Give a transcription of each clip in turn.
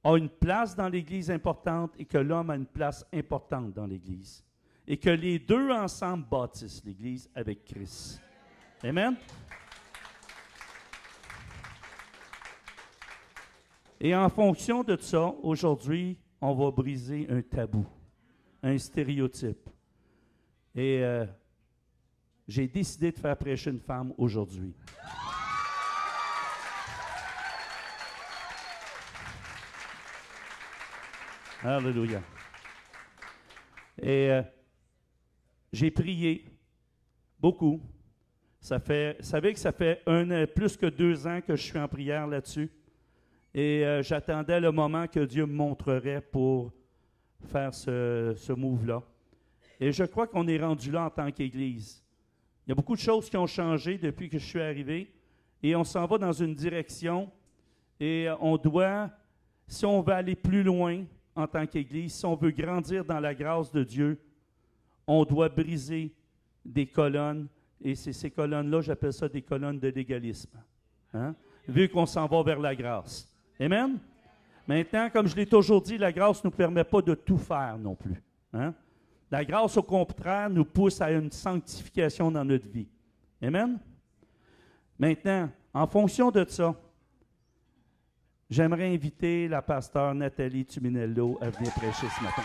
a une place dans l'Église importante et que l'homme a une place importante dans l'Église. Et que les deux ensemble bâtissent l'Église avec Christ. Amen? Et en fonction de ça, aujourd'hui, on va briser un tabou, un stéréotype. Et j'ai décidé de faire prêcher une femme aujourd'hui. Alléluia. Et j'ai prié beaucoup. Vous savez que ça fait plus que 2 ans que je suis en prière là-dessus. Et j'attendais le moment que Dieu me montrerait pour faire ce move-là. Et je crois qu'on est rendu là en tant qu'Église. Il y a beaucoup de choses qui ont changé depuis que je suis arrivé. Et on s'en va dans une direction. Et on doit, si on veut aller plus loin en tant qu'Église, si on veut grandir dans la grâce de Dieu, on doit briser des colonnes. Et c'est ces colonnes-là, j'appelle ça des colonnes de légalisme. Hein? Vu qu'on s'en va vers la grâce. Amen? Maintenant, comme je l'ai toujours dit, la grâce ne nous permet pas de tout faire non plus. Hein? La grâce, au contraire, nous pousse à une sanctification dans notre vie. Amen? Maintenant, en fonction de ça, j'aimerais inviter la pasteure Nathalie Tuminello à venir prêcher ce matin.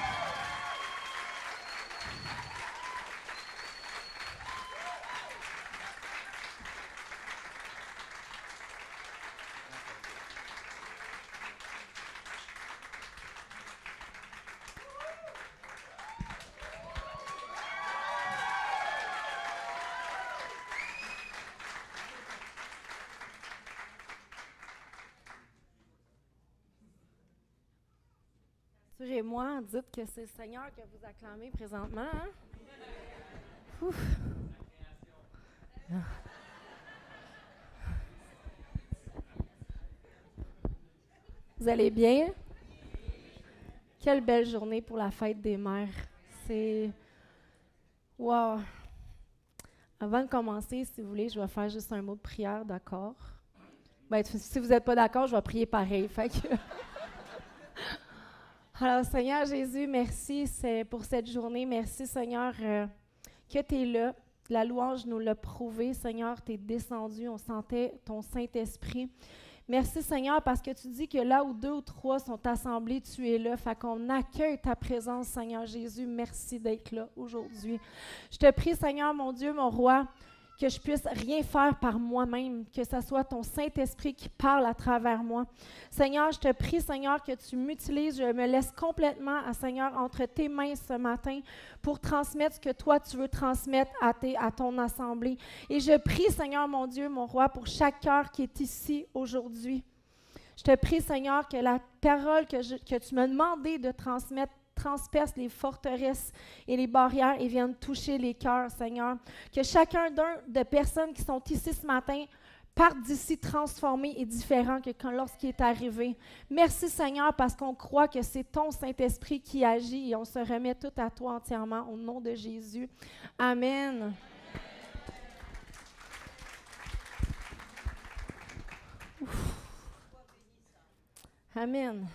Rassurez-moi, dites que c'est le Seigneur que vous acclamez présentement. Hein? Ouf. Vous allez bien? Quelle belle journée pour la fête des mères. C'est... Wow! Avant de commencer, si vous voulez, je vais faire juste un mot de prière, d'accord? Ben, si vous n'êtes pas d'accord, je vais prier pareil. Fait que... Alors, Seigneur Jésus, merci pour cette journée. Merci, Seigneur, que tu es là. La louange nous l'a prouvé. Seigneur, tu es descendu. On sentait ton Saint-Esprit. Merci, Seigneur, parce que tu dis que là où 2 ou 3 sont assemblés, tu es là. Fait qu'on accueille ta présence, Seigneur Jésus. Merci d'être là aujourd'hui. Je te prie, Seigneur, mon Dieu, mon roi, que je puisse rien faire par moi-même, que ce soit ton Saint-Esprit qui parle à travers moi. Seigneur, je te prie, Seigneur, que tu m'utilises, je me laisse complètement, Seigneur, entre tes mains ce matin pour transmettre ce que toi, tu veux transmettre à ton assemblée. Et je prie, Seigneur, mon Dieu, mon roi, pour chaque cœur qui est ici aujourd'hui. Je te prie, Seigneur, que la parole que tu m'as demandé de transmettre transperce les forteresses et les barrières et viennent toucher les cœurs, Seigneur. Que chacun de personnes qui sont ici ce matin parte d'ici transformé et différent que lorsqu'il est arrivé. Merci, Seigneur, parce qu'on croit que c'est ton Saint-Esprit qui agit et on se remet tout à toi entièrement au nom de Jésus. Amen. Ouf. Amen.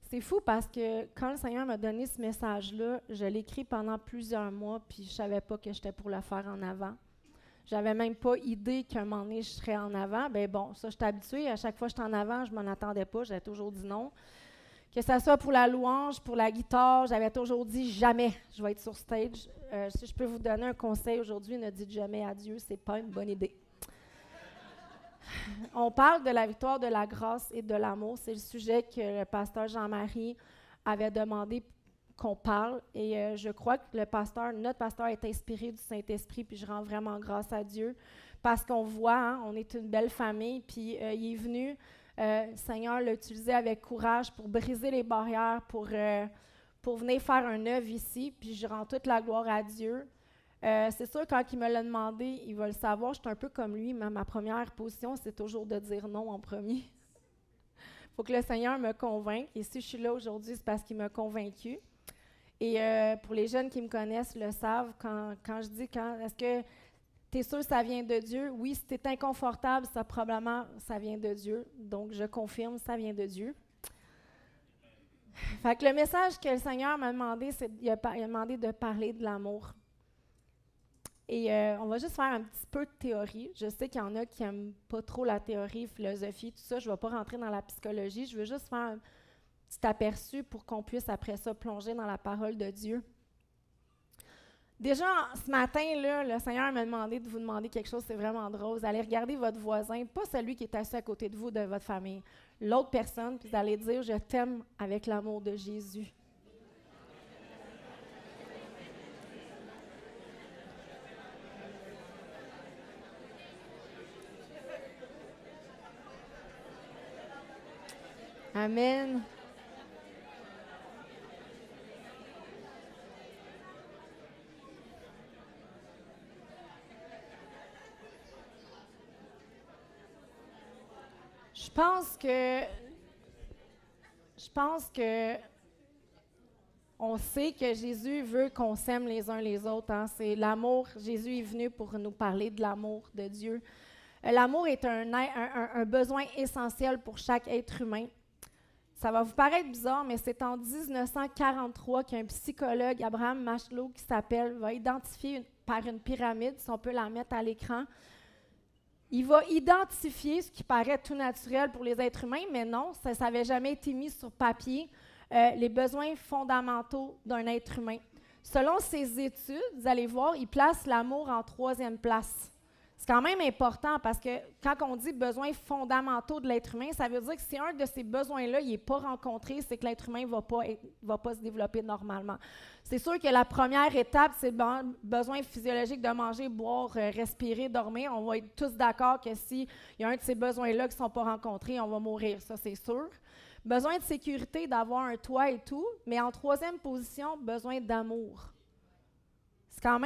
C'est fou parce que quand le Seigneur m'a donné ce message-là, je l'ai écrit pendant plusieurs mois, puis je ne savais pas que j'étais pour le faire en avant. J'avais même pas idée qu'un moment donné, je serais en avant. Ben bon, ça, je suis habituée. À chaque fois que j'étais en avant, je m'en attendais pas. J'avais toujours dit non. Que ça soit pour la louange, pour la guitare, j'avais toujours dit jamais je vais être sur stage. Si je peux vous donner un conseil aujourd'hui, ne dites jamais adieu, c'est pas une bonne idée. On parle de la victoire de la grâce et de l'amour. C'est le sujet que le pasteur Jean-Marie avait demandé qu'on parle. Et je crois que notre pasteur est inspiré du Saint-Esprit, puis je rends vraiment grâce à Dieu parce qu'on voit, hein, on est une belle famille, puis il est venu, le Seigneur l'a utilisé avec courage pour briser les barrières, pour venir faire un œuvre ici, puis je rends toute la gloire à Dieu. C'est sûr, quand il me l'a demandé, il va le savoir, je suis un peu comme lui, mais ma première position, c'est toujours de dire non en premier. Il faut que le Seigneur me convainque, et si je suis là aujourd'hui, c'est parce qu'il m'a convaincue. Et pour les jeunes qui me connaissent le savent, quand je dis, est-ce que tu es sûr que ça vient de Dieu? Oui, si tu es inconfortable, probablement, ça vient de Dieu. Donc, je confirme, ça vient de Dieu. Fait que le message que le Seigneur m'a demandé, il a demandé de parler de l'amour. Et on va juste faire un petit peu de théorie. Je sais qu'il y en a qui n'aiment pas trop la théorie, philosophie, tout ça. Je ne vais pas rentrer dans la psychologie. Je veux juste faire un petit aperçu pour qu'on puisse, après ça, plonger dans la parole de Dieu. Déjà, ce matin, là, le Seigneur m'a demandé de vous demander quelque chose, c'est vraiment drôle. Vous allez regarder votre voisin, pas celui qui est assis à côté de vous, de votre famille, l'autre personne, puis vous allez dire « Je t'aime avec l'amour de Jésus ». Amen. Je pense que on sait que Jésus veut qu'on s'aime les uns les autres. Hein? C'est l'amour. Jésus est venu pour nous parler de l'amour de Dieu. L'amour est un besoin essentiel pour chaque être humain. Ça va vous paraître bizarre, mais c'est en 1943 qu'un psychologue, Abraham Maslow, va identifier par une pyramide, si on peut la mettre à l'écran. Il va identifier ce qui paraît tout naturel pour les êtres humains, mais non, ça n'avait jamais été mis sur papier, les besoins fondamentaux d'un être humain. Selon ses études, vous allez voir, il place l'amour en 3e place. C'est quand même important parce que quand on dit besoins fondamentaux de l'être humain, ça veut dire que si un de ces besoins-là n'est pas rencontré, c'est que l'être humain ne va pas se développer normalement. C'est sûr que la première étape, c'est le besoin physiologique de manger, boire, respirer, dormir. On va être tous d'accord que s'il y a un de ces besoins-là qui ne sont pas rencontrés, on va mourir, ça c'est sûr. Besoin de sécurité, d'avoir un toit et tout, mais en 3e position, besoin d'amour. C'est quand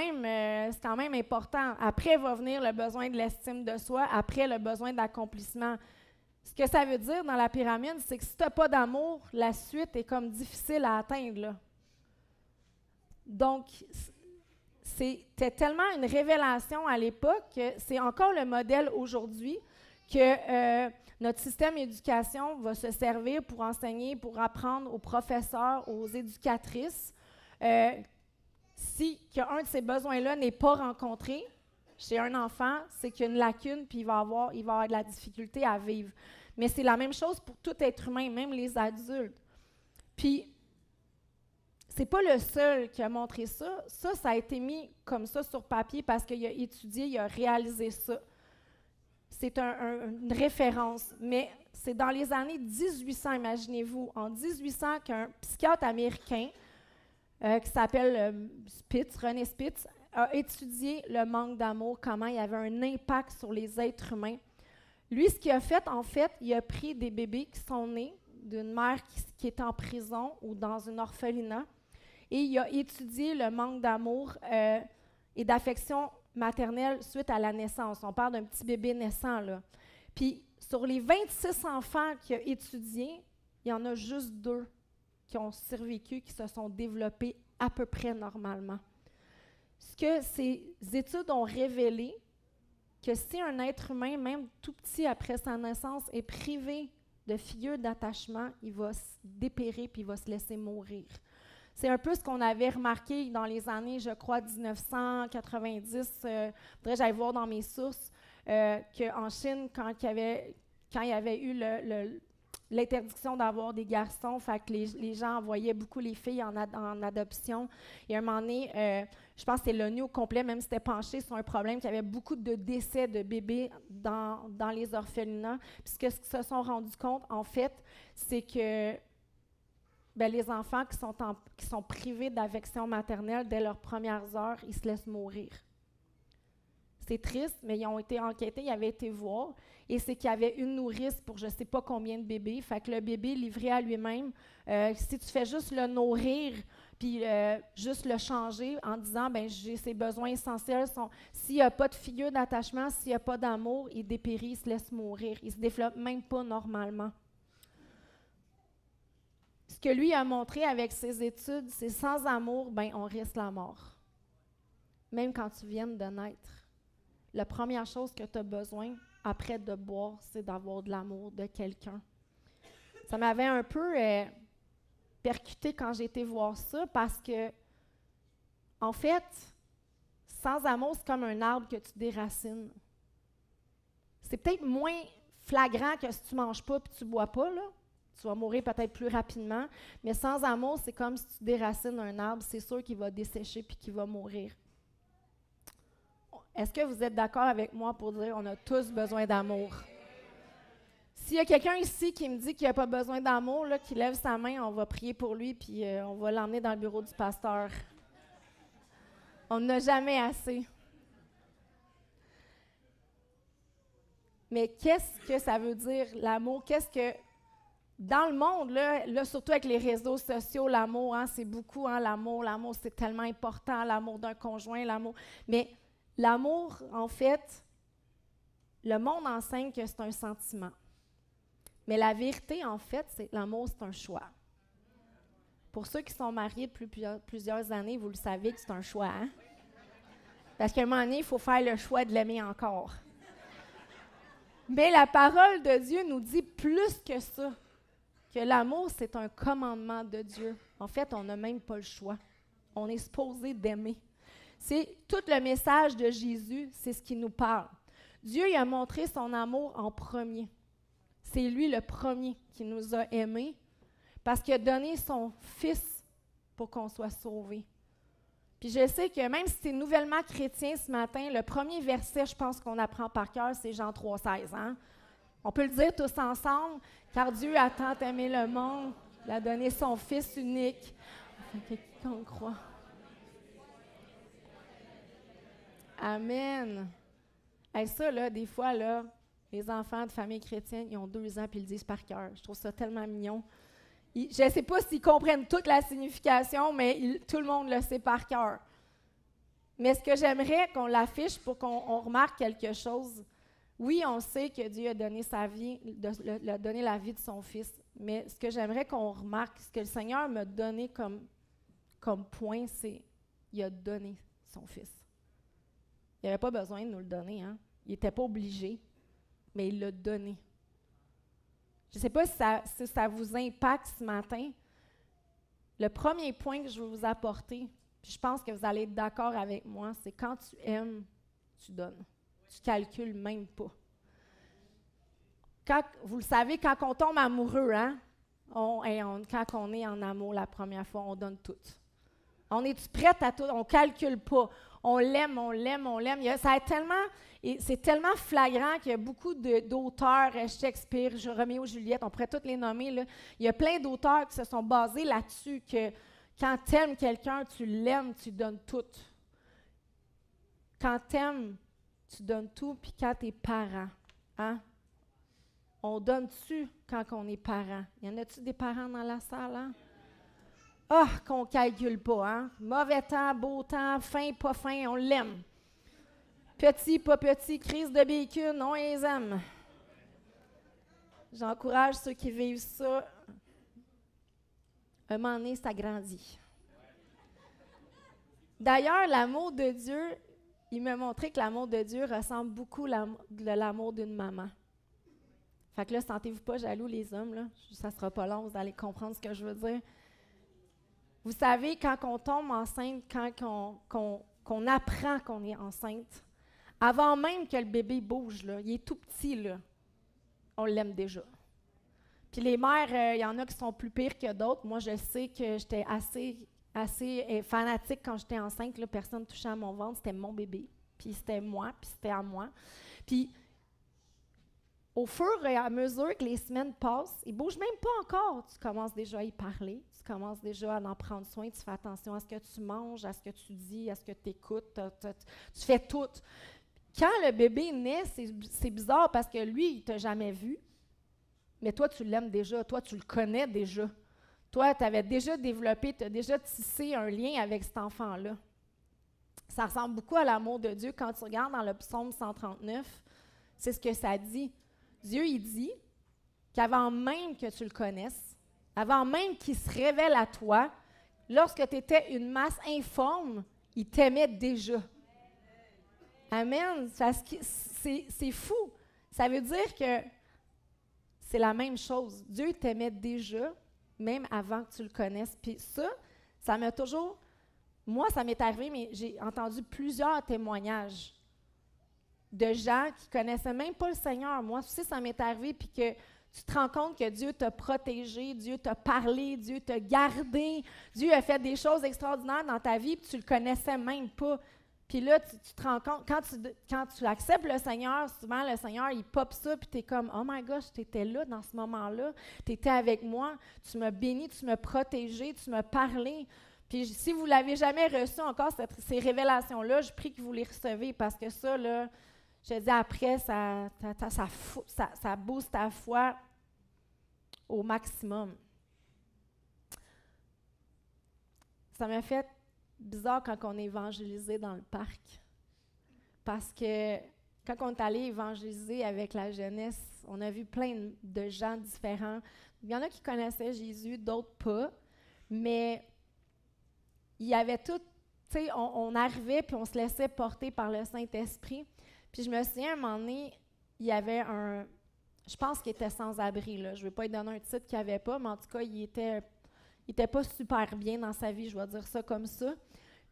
même important. Après va venir le besoin de l'estime de soi, après le besoin d'accomplissement. Ce que ça veut dire dans la pyramide, c'est que si tu n'as pas d'amour, la suite est comme difficile à atteindre, là. Donc, c'était tellement une révélation à l'époque que c'est encore le modèle aujourd'hui que notre système d'éducation va se servir pour enseigner, pour apprendre aux professeurs, aux éducatrices, si un de ces besoins-là n'est pas rencontré chez un enfant, c'est qu'il y a une lacune, puis il va avoir de la difficulté à vivre. Mais c'est la même chose pour tout être humain, même les adultes. Puis, c'est pas le seul qui a montré ça. Ça a été mis comme ça sur papier parce qu'il a étudié, il a réalisé ça. C'est une référence. Mais c'est dans les années 1800, imaginez-vous, en 1800, qu'un psychiatre américain qui s'appelle René Spitz, a étudié le manque d'amour, comment il y avait un impact sur les êtres humains. Lui, ce qu'il a fait, en fait, il a pris des bébés qui sont nés d'une mère qui est en prison ou dans une orphelinat, et il a étudié le manque d'amour et d'affection maternelle suite à la naissance. On parle d'un petit bébé naissant, là. Puis, sur les 26 enfants qu'il a étudiés, il y en a juste 2 qui ont survécu, qui se sont développés à peu près normalement. Ce que ces études ont révélé, que si un être humain, même tout petit après sa naissance, est privé de figure d'attachement, il va se dépérir puis il va se laisser mourir. C'est un peu ce qu'on avait remarqué dans les années, je crois, 1990. Faudrait que j'aille voir dans mes sources qu'en Chine, quand il y avait eu l'interdiction d'avoir des garçons, fait que les gens envoyaient beaucoup les filles en adoption. Et à un moment donné, je pense que c'est l'ONU au complet, même si c'était penché sur un problème, qu'il y avait beaucoup de décès de bébés dans les orphelinats. Puis ce qu'ils se sont rendus compte, en fait, c'est que les enfants qui sont privés d'affection maternelle dès leurs premières heures, ils se laissent mourir. C'est triste, mais ils ont été enquêtés, ils avaient été voir, et c'est qu'il y avait une nourrice pour je ne sais pas combien de bébés. Fait que le bébé livré à lui-même, si tu fais juste le nourrir, puis juste le changer en disant, j'ai ses besoins essentiels, s'il n'y a pas de figure d'attachement, s'il n'y a pas d'amour, il dépérit, il se laisse mourir. Il ne se développe même pas normalement. Ce que lui a montré avec ses études, c'est sans amour, on risque la mort. Même quand tu viens de naître. la première chose que tu as besoin après de boire, c'est d'avoir de l'amour de quelqu'un. Ça m'avait un peu percuté quand j'ai été voir ça parce que, en fait, sans amour, c'est comme un arbre que tu déracines. C'est peut-être moins flagrant que si tu ne manges pas et tu ne bois pas, là. Tu vas mourir peut-être plus rapidement, mais sans amour, c'est comme si tu déracines un arbre, c'est sûr qu'il va dessécher puis qu'il va mourir. Est-ce que vous êtes d'accord avec moi pour dire qu'on a tous besoin d'amour? S'il y a quelqu'un ici qui me dit qu'il n'a pas besoin d'amour, là, qui lève sa main, on va prier pour lui puis on va l'emmener dans le bureau du pasteur. On n'a jamais assez. Mais qu'est-ce que ça veut dire, l'amour? Qu'est-ce que... Dans le monde, là, surtout avec les réseaux sociaux, l'amour, hein, c'est beaucoup, hein, l'amour, c'est tellement important, l'amour d'un conjoint, l'amour. Mais l'amour, en fait, le monde enseigne que c'est un sentiment. Mais la vérité, en fait, c'est que l'amour, c'est un choix. Pour ceux qui sont mariés depuis plusieurs années, vous le savez que c'est un choix, hein? Parce qu'à un moment donné, il faut faire le choix de l'aimer encore. Mais la parole de Dieu nous dit plus que ça. Que l'amour, c'est un commandement de Dieu. En fait, on n'a même pas le choix. On est supposé d'aimer. C'est tout le message de Jésus, c'est ce qui nous parle. Dieu il a montré son amour en premier. C'est lui le premier qui nous a aimés parce qu'il a donné son Fils pour qu'on soit sauvés. Puis je sais que même si tu es nouvellement chrétien ce matin, le premier verset, je pense qu'on apprend par cœur, c'est Jean 3,16. Hein? On peut le dire tous ensemble, car Dieu a tant aimé le monde, il a donné son Fils unique, afin que quiconque croit. Amen. Et ça, là, des fois, là, les enfants de famille chrétienne, ils ont 2 ans puis ils le disent par cœur. Je trouve ça tellement mignon. Je ne sais pas s'ils comprennent toute la signification, mais tout le monde le sait par cœur. Mais ce que j'aimerais qu'on l'affiche pour qu'on remarque quelque chose, oui, on sait que Dieu a donné sa vie, a donné la vie de son Fils, mais ce que j'aimerais qu'on remarque, ce que le Seigneur m'a donné comme point, c'est qu'il a donné son Fils. Il n'avait pas besoin de nous le donner, hein? Il n'était pas obligé, mais il l'a donné. Je ne sais pas si ça vous impacte ce matin. Le premier point que je veux vous apporter, puis je pense que vous allez être d'accord avec moi, c'est quand tu aimes, tu donnes. Tu ne calcules même pas. Vous le savez, quand on tombe amoureux, hein, quand on est en amour la première fois, on donne tout. On est prête à tout, on ne calcule pas. On l'aime, on l'aime, on l'aime. C'est tellement flagrant qu'il y a beaucoup d'auteurs, Shakespeare, Roméo, Juliette, on pourrait tous les nommer. Là. Il y a plein d'auteurs qui se sont basés là-dessus, que quand tu aimes quelqu'un, tu l'aimes, tu donnes tout. Quand tu aimes, tu donnes tout, puis quand tu es parent, hein? On donne-tu quand on est parent? Y en a-tu des parents dans la salle, hein? Ah, qu'on ne calcule pas, hein? Mauvais temps, beau temps, fin, pas fin, on l'aime. Petit, pas petit, crise de bacon, on les aime. J'encourage ceux qui vivent ça. Un moment donné, ça grandit. D'ailleurs, l'amour de Dieu, il m'a montré que l'amour de Dieu ressemble beaucoup à l'amour d'une maman. Fait que là, sentez-vous pas jaloux, les hommes, là. Ça sera pas long, vous allez comprendre ce que je veux dire. Vous savez, quand on tombe enceinte, quand qu'on apprend qu'on est enceinte, avant même que le bébé bouge, là, il est tout petit, là, on l'aime déjà. Puis les mères, il y en a qui sont plus pires que d'autres. Moi, je sais que j'étais assez fanatique quand j'étais enceinte. Là, personne ne touchait à mon ventre, c'était mon bébé. Puis c'était moi, puis c'était à moi. Puis au fur et à mesure que les semaines passent, il ne bouge même pas encore. Tu commences déjà à y parler, tu commences déjà à en prendre soin, tu fais attention à ce que tu manges, à ce que tu dis, à ce que tu écoutes, tu fais tout. Quand le bébé naît, c'est bizarre parce que lui, il ne t'a jamais vu, mais toi, tu l'aimes déjà, toi, tu le connais déjà. Toi, tu avais déjà développé, tu as déjà tissé un lien avec cet enfant-là. Ça ressemble beaucoup à l'amour de Dieu. Quand tu regardes dans le psaume 139, c'est ce que ça dit. Dieu, il dit qu'avant même que tu le connaisses, avant même qu'il se révèle à toi, lorsque tu étais une masse informe, il t'aimait déjà. Amen. Parce que c'est fou. Ça veut dire que c'est la même chose. Dieu t'aimait déjà, même avant que tu le connaisses. Puis ça m'a toujours... Moi, ça m'est arrivé, mais j'ai entendu plusieurs témoignages de gens qui ne connaissaient même pas le Seigneur. Moi aussi, ça m'est arrivé, puis que tu te rends compte que Dieu t'a protégé, Dieu t'a parlé, Dieu t'a gardé, Dieu a fait des choses extraordinaires dans ta vie, puis tu ne le connaissais même pas. Puis là, tu te rends compte, quand tu acceptes le Seigneur, souvent le Seigneur, il pop ça, puis tu es comme, oh my gosh, tu étais là dans ce moment-là, tu étais avec moi, tu m'as béni, tu m'as protégé, tu m'as parlé. Puis si vous ne l'avez jamais reçu encore, ces révélations-là, je prie que vous les recevez, parce que ça, là, je dis après, ça booste ta foi au maximum. Ça m'a fait bizarre quand on est évangélisé dans le parc. Parce que quand on est allé évangéliser avec la jeunesse, on a vu plein de gens différents. Il y en a qui connaissaient Jésus, d'autres pas. Mais il y avait tout, tu sais, on arrivait puis on se laissait porter par le Saint-Esprit. Puis je me souviens, à un moment donné, il y avait je pense qu'il était sans-abri, là. Je ne vais pas lui donner un titre qu'il n'avait pas, mais en tout cas, il était pas super bien dans sa vie, je vais dire ça comme ça.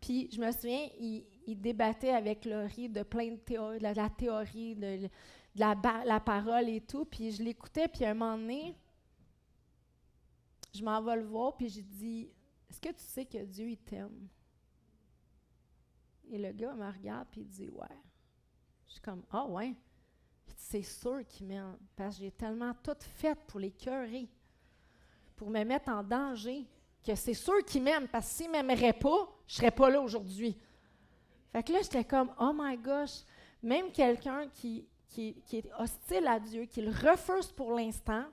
Puis je me souviens, il débattait avec Laurie de plein de théories, de la théorie, de la parole et tout. Puis je l'écoutais, puis à un moment donné, je m'en vais le voir, puis j'ai dit, « Est-ce que tu sais que Dieu, il t'aime? » Et le gars me regarde, puis il dit, « Ouais. » Je suis comme, « Ah ouais? » C'est sûr qu'il m'aime, parce que j'ai tellement tout fait pour l'écœurer, pour me mettre en danger, que c'est sûr qu'il m'aime, parce que s'il ne m'aimerait pas, je ne serais pas là aujourd'hui. Fait que là, j'étais comme, oh my gosh, même quelqu'un qui est hostile à Dieu, qui le refuse pour l'instant,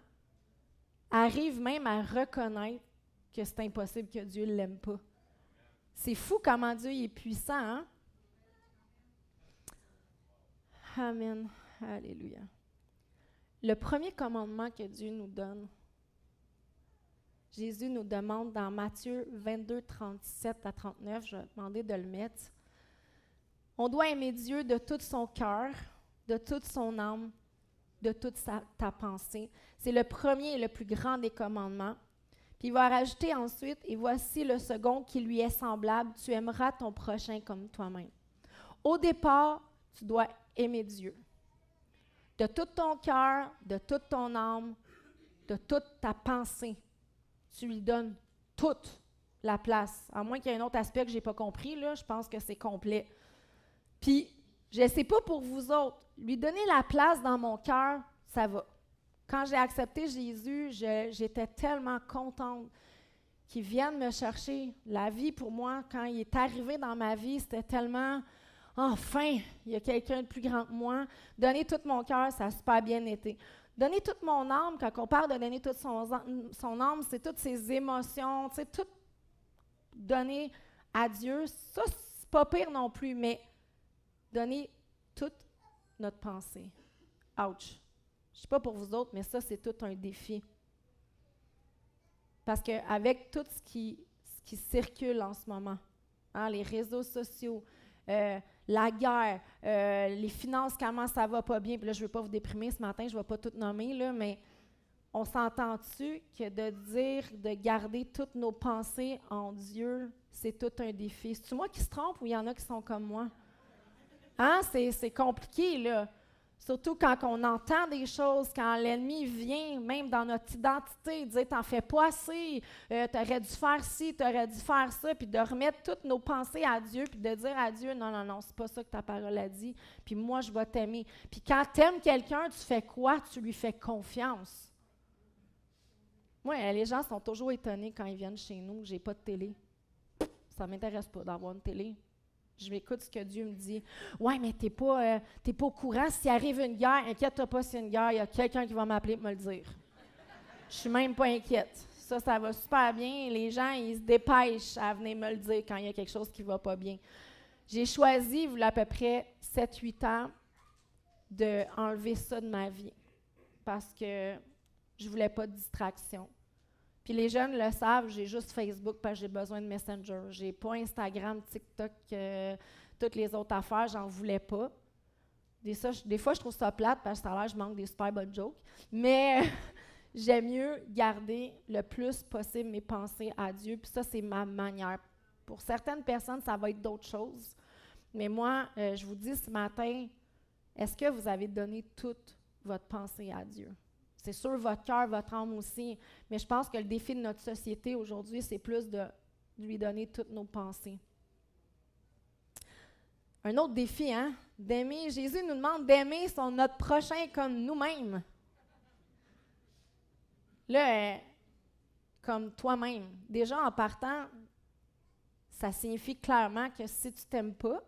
arrive même à reconnaître que c'est impossible que Dieu ne l'aime pas. C'est fou comment Dieu est puissant, hein? Amen. Alléluia. Le premier commandement que Dieu nous donne, Jésus nous demande dans Matthieu 22, 37 à 39, je vais demander de le mettre. On doit aimer Dieu de tout son cœur, de toute son âme, de toute ta pensée. C'est le premier et le plus grand des commandements. Puis il va rajouter ensuite, et voici le second qui lui est semblable, tu aimeras ton prochain comme toi-même. Au départ, tu dois aimer Dieu. De tout ton cœur, de toute ton âme, de toute ta pensée. Tu lui donnes toute la place. À moins qu'il y ait un autre aspect que je n'ai pas compris, là, je pense que c'est complet. Puis, je ne sais pas pour vous autres, lui donner la place dans mon cœur, ça va. Quand j'ai accepté Jésus, j'étais tellement contente qu'il vienne me chercher. La vie, pour moi, quand il est arrivé dans ma vie, c'était tellement... Enfin, il y a quelqu'un de plus grand que moi. Donner tout mon cœur, ça a super bien été. Donner toute mon âme, quand on parle de donner toute son âme, c'est toutes ses émotions, tu sais, tout donner à Dieu. Ça, c'est pas pire non plus, mais donner toute notre pensée. Ouch! Je ne sais pas pour vous autres, mais ça, c'est tout un défi. Parce qu'avec tout ce qui circule en ce moment, hein, les réseaux sociaux, la guerre, les finances, comment ça va pas bien. Puis là, je ne veux pas vous déprimer ce matin, je ne vais pas tout nommer, là, mais on s'entend-tu que de dire, de garder toutes nos pensées en Dieu, c'est tout un défi. C'est-tu moi qui se trompe ou il y en a qui sont comme moi? Hein? C'est compliqué, là. Surtout quand on entend des choses, quand l'ennemi vient, même dans notre identité, dire « t'en fais pas assez, t'aurais dû faire ci, t'aurais dû faire ça », puis de remettre toutes nos pensées à Dieu, puis de dire à Dieu « non, non, non, c'est pas ça que ta parole a dit, puis moi, je vais t'aimer ». Puis quand t'aimes quelqu'un, tu fais quoi? Tu lui fais confiance. Moi, les gens sont toujours étonnés quand ils viennent chez nous, j'ai pas de télé. Ça m'intéresse pas d'avoir une télé. Je m'écoute ce que Dieu me dit. « Ouais, mais t'es pas au courant. S'il arrive une guerre, inquiète-toi pas s'il y a une guerre, il y a quelqu'un qui va m'appeler pour me le dire. » Je suis même pas inquiète. Ça va super bien. Les gens, ils se dépêchent à venir me le dire quand il y a quelque chose qui va pas bien. J'ai choisi, il y a à peu près 7-8 ans, d'enlever ça de ma vie parce que je voulais pas de distraction. Puis les jeunes le savent, j'ai juste Facebook parce que j'ai besoin de Messenger. J'ai pas Instagram, TikTok, toutes les autres affaires, j'en voulais pas. Des fois, je trouve ça plate parce que ça a l'air que je manque des super bonnes jokes. Mais j'aime mieux garder le plus possible mes pensées à Dieu. Puis ça, c'est ma manière. Pour certaines personnes, ça va être d'autres choses. Mais moi, je vous dis ce matin, est-ce que vous avez donné toute votre pensée à Dieu? C'est sûr, votre cœur, votre âme aussi. Mais je pense que le défi de notre société aujourd'hui, c'est plus de lui donner toutes nos pensées. Un autre défi, hein? D'aimer. Jésus nous demande d'aimer notre prochain comme nous-mêmes. Là, comme toi-même. Déjà, en partant, ça signifie clairement que si tu t'aimes pas,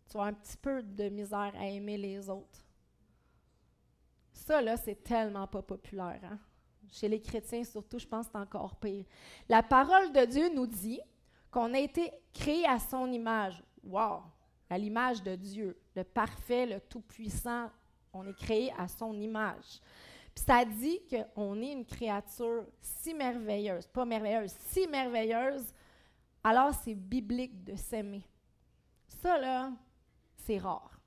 tu vas avoir un petit peu de misère à aimer les autres. Ça, là, c'est tellement pas populaire. Hein? Chez les chrétiens, surtout, je pense que c'est encore pire. La parole de Dieu nous dit qu'on a été créé à son image. Wow! À l'image de Dieu, le parfait, le tout-puissant. On est créé à son image. Puis ça dit qu'on est une créature si merveilleuse, pas merveilleuse, si merveilleuse, alors c'est biblique de s'aimer. Ça, là, c'est rare.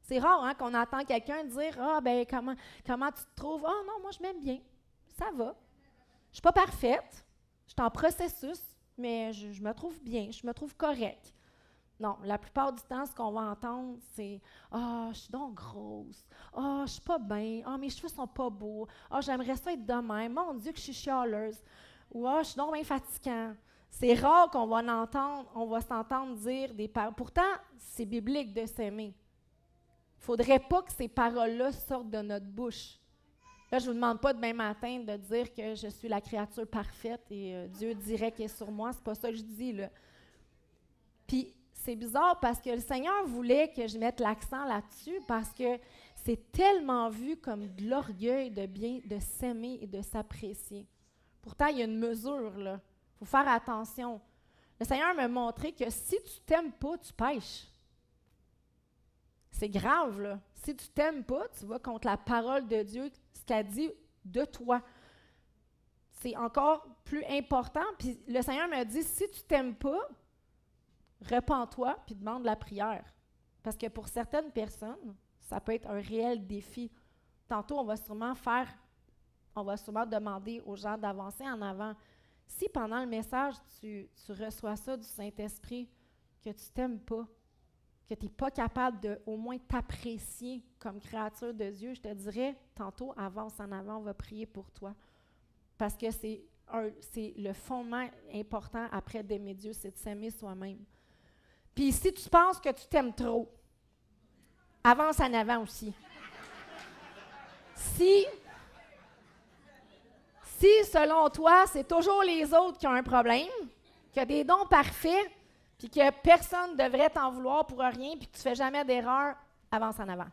C'est rare hein, qu'on entend quelqu'un dire « Ah, ben comment tu te trouves? Ah non, moi je m'aime bien, ça va. Je suis pas parfaite, je suis en processus, mais je me trouve bien, je me trouve correcte. » Non, la plupart du temps, ce qu'on va entendre, c'est « Ah, je suis donc grosse. Ah, je suis pas bien. Ah, mes cheveux sont pas beaux. Ah, j'aimerais ça être de même. Mon Dieu, que je suis chialeuse. Ou ah, je suis donc bien fatigant. » C'est rare qu'on va s'entendre dire des paroles. Pourtant, c'est biblique de s'aimer. Il ne faudrait pas que ces paroles-là sortent de notre bouche. Là, je ne vous demande pas demain matin de dire que je suis la créature parfaite et Dieu dirait qu'il est sur moi. C'est pas ça que je dis, là. Puis, c'est bizarre parce que le Seigneur voulait que je mette l'accent là-dessus parce que c'est tellement vu comme de l'orgueil de s'aimer et de s'apprécier. Pourtant, il y a une mesure, là. Il faut faire attention. Le Seigneur m'a montré que si tu t'aimes pas, tu pêches. C'est grave, là. Si tu t'aimes pas, tu vas contre la parole de Dieu, ce qu'elle dit de toi. C'est encore plus important. Puis le Seigneur m'a dit, si tu t'aimes pas, repens-toi puis demande la prière. Parce que pour certaines personnes, ça peut être un réel défi. Tantôt, on va sûrement demander aux gens d'avancer en avant. Si pendant le message, tu reçois ça du Saint-Esprit, que tu t'aimes pas, que tu n'es pas capable de au moins t'apprécier comme créature de Dieu, je te dirais, tantôt, avance en avant, on va prier pour toi. Parce que c'est le fondement important après d'aimer Dieu, c'est de s'aimer soi-même. Puis si tu penses que tu t'aimes trop, avance en avant aussi. Si, selon toi, c'est toujours les autres qui ont un problème, qu'il y a des dons parfaits, puis que personne ne devrait t'en vouloir pour rien, puis que tu ne fais jamais d'erreur, avance en avant.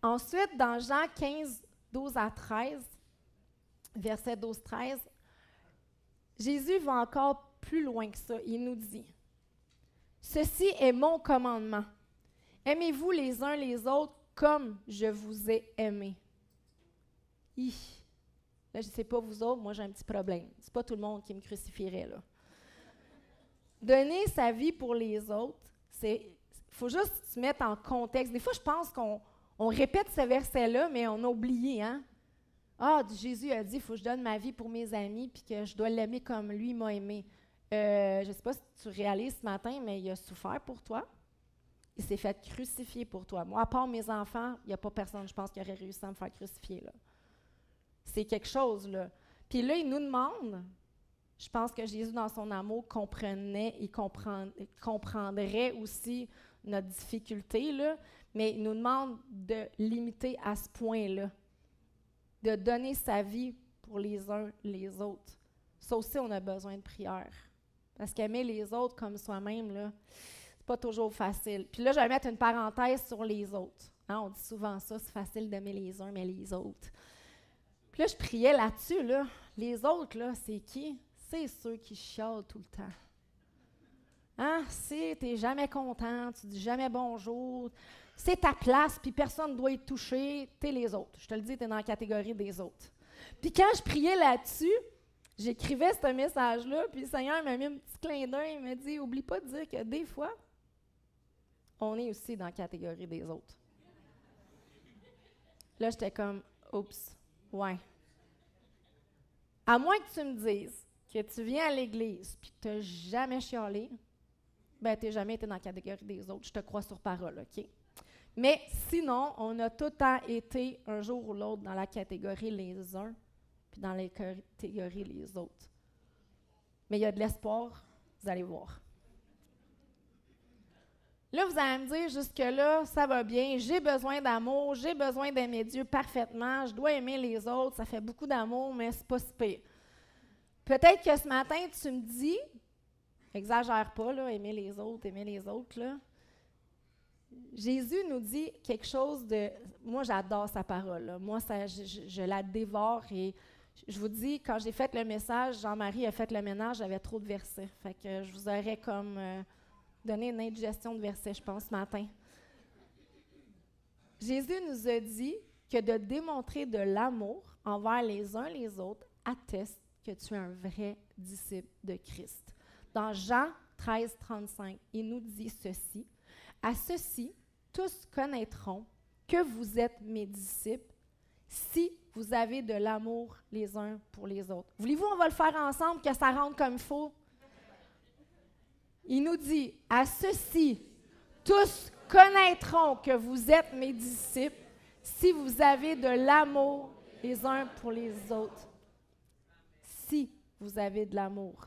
Ensuite, dans Jean 15, 12 à 13, verset 12-13, Jésus va encore plus loin que ça. Il nous dit, « Ceci est mon commandement. Aimez-vous les uns les autres comme je vous ai aimés. » Là, je ne sais pas vous autres, moi j'ai un petit problème. C'est pas tout le monde qui me crucifierait, là. Donner sa vie pour les autres, il faut juste se mettre en contexte. Des fois, je pense qu'on répète ce verset-là, mais on a oublié, hein? Ah, Jésus a dit, il faut que je donne ma vie pour mes amis, puis que je dois l'aimer comme lui m'a aimé. Je ne sais pas si tu réalises ce matin, mais il a souffert pour toi. Il s'est fait crucifier pour toi. Moi, à part mes enfants, il n'y a pas personne, je pense, qui aurait réussi à me faire crucifier, là. C'est quelque chose, là. Puis là, il nous demande, je pense que Jésus, dans son amour, comprenait et comprendrait aussi notre difficulté, là, mais il nous demande de limiter à ce point-là, de donner sa vie pour les uns les autres. Ça aussi, on a besoin de prière. Parce qu'aimer les autres comme soi-même, là, c'est pas toujours facile. Puis là, je vais mettre une parenthèse sur les autres. Hein, on dit souvent ça, c'est facile d'aimer les uns, mais les autres. Puis là, je priais là-dessus, là. Les autres, là, c'est qui? C'est ceux qui chialent tout le temps. Hein? Si tu n'es jamais content, tu dis jamais bonjour, c'est ta place, puis personne ne doit y toucher, t'es les autres. Je te le dis, tu es dans la catégorie des autres. Puis quand je priais là-dessus, j'écrivais ce message-là, puis le Seigneur m'a mis un petit clin d'œil, il m'a dit, oublie pas de dire que des fois, on est aussi dans la catégorie des autres. Là, j'étais comme, oups, ouais. À moins que tu me dises que tu viens à l'église puis que tu n'as jamais chialé, ben tu n'as jamais été dans la catégorie des autres. Je te crois sur parole, OK? Mais sinon, on a tout le temps été, un jour ou l'autre, dans la catégorie les uns puis dans la catégorie les autres. Mais il y a de l'espoir, vous allez voir. Là, vous allez me dire, jusque-là, ça va bien, j'ai besoin d'amour, j'ai besoin d'aimer Dieu parfaitement, je dois aimer les autres, ça fait beaucoup d'amour, mais c'est pas si pire. Peut-être que ce matin, tu me dis, exagère pas, là, aimer les autres, là. Jésus nous dit quelque chose de... Moi, j'adore sa parole, là. Moi, je la dévore et je vous dis, quand j'ai fait le message, Jean-Marie a fait le ménage, j'avais trop de versets. Fait que je vous aurais comme... donner une indigestion de versets, je pense, ce matin. Jésus nous a dit que de démontrer de l'amour envers les uns les autres atteste que tu es un vrai disciple de Christ. Dans Jean 13, 35, il nous dit ceci. « À ceci, tous connaîtront que vous êtes mes disciples si vous avez de l'amour les uns pour les autres. » Voulez-vous, on va le faire ensemble, que ça rentre comme il faut? Il nous dit, « À ceci, tous connaîtront que vous êtes mes disciples si vous avez de l'amour les uns pour les autres. » Si vous avez de l'amour.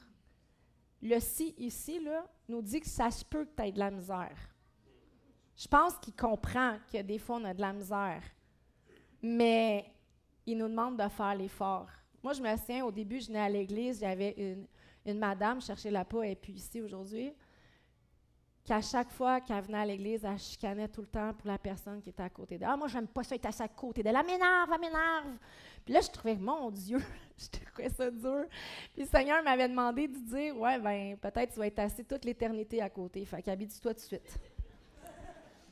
Le « si » ici, là, nous dit que ça se peut que tu aies de la misère. Je pense qu'il comprend que des fois, on a de la misère. Mais il nous demande de faire l'effort. Moi, je me souviens, au début, je venais à l'église, j'avais une madame, je cherchais la pas, elle n'est plus ici aujourd'hui, qu'à chaque fois qu'elle venait à l'église, elle chicanait tout le temps pour la personne qui était à côté d'elle. « Ah, moi, j'aime pas ça être à côté d'elle. Elle m'énerve. » Puis là, je trouvais, mon Dieu, je trouvais ça dur. Puis le Seigneur m'avait demandé de dire, « Ouais, ben peut-être tu vas être assis toute l'éternité à côté. Fait qu'habitue-toi tout de suite. »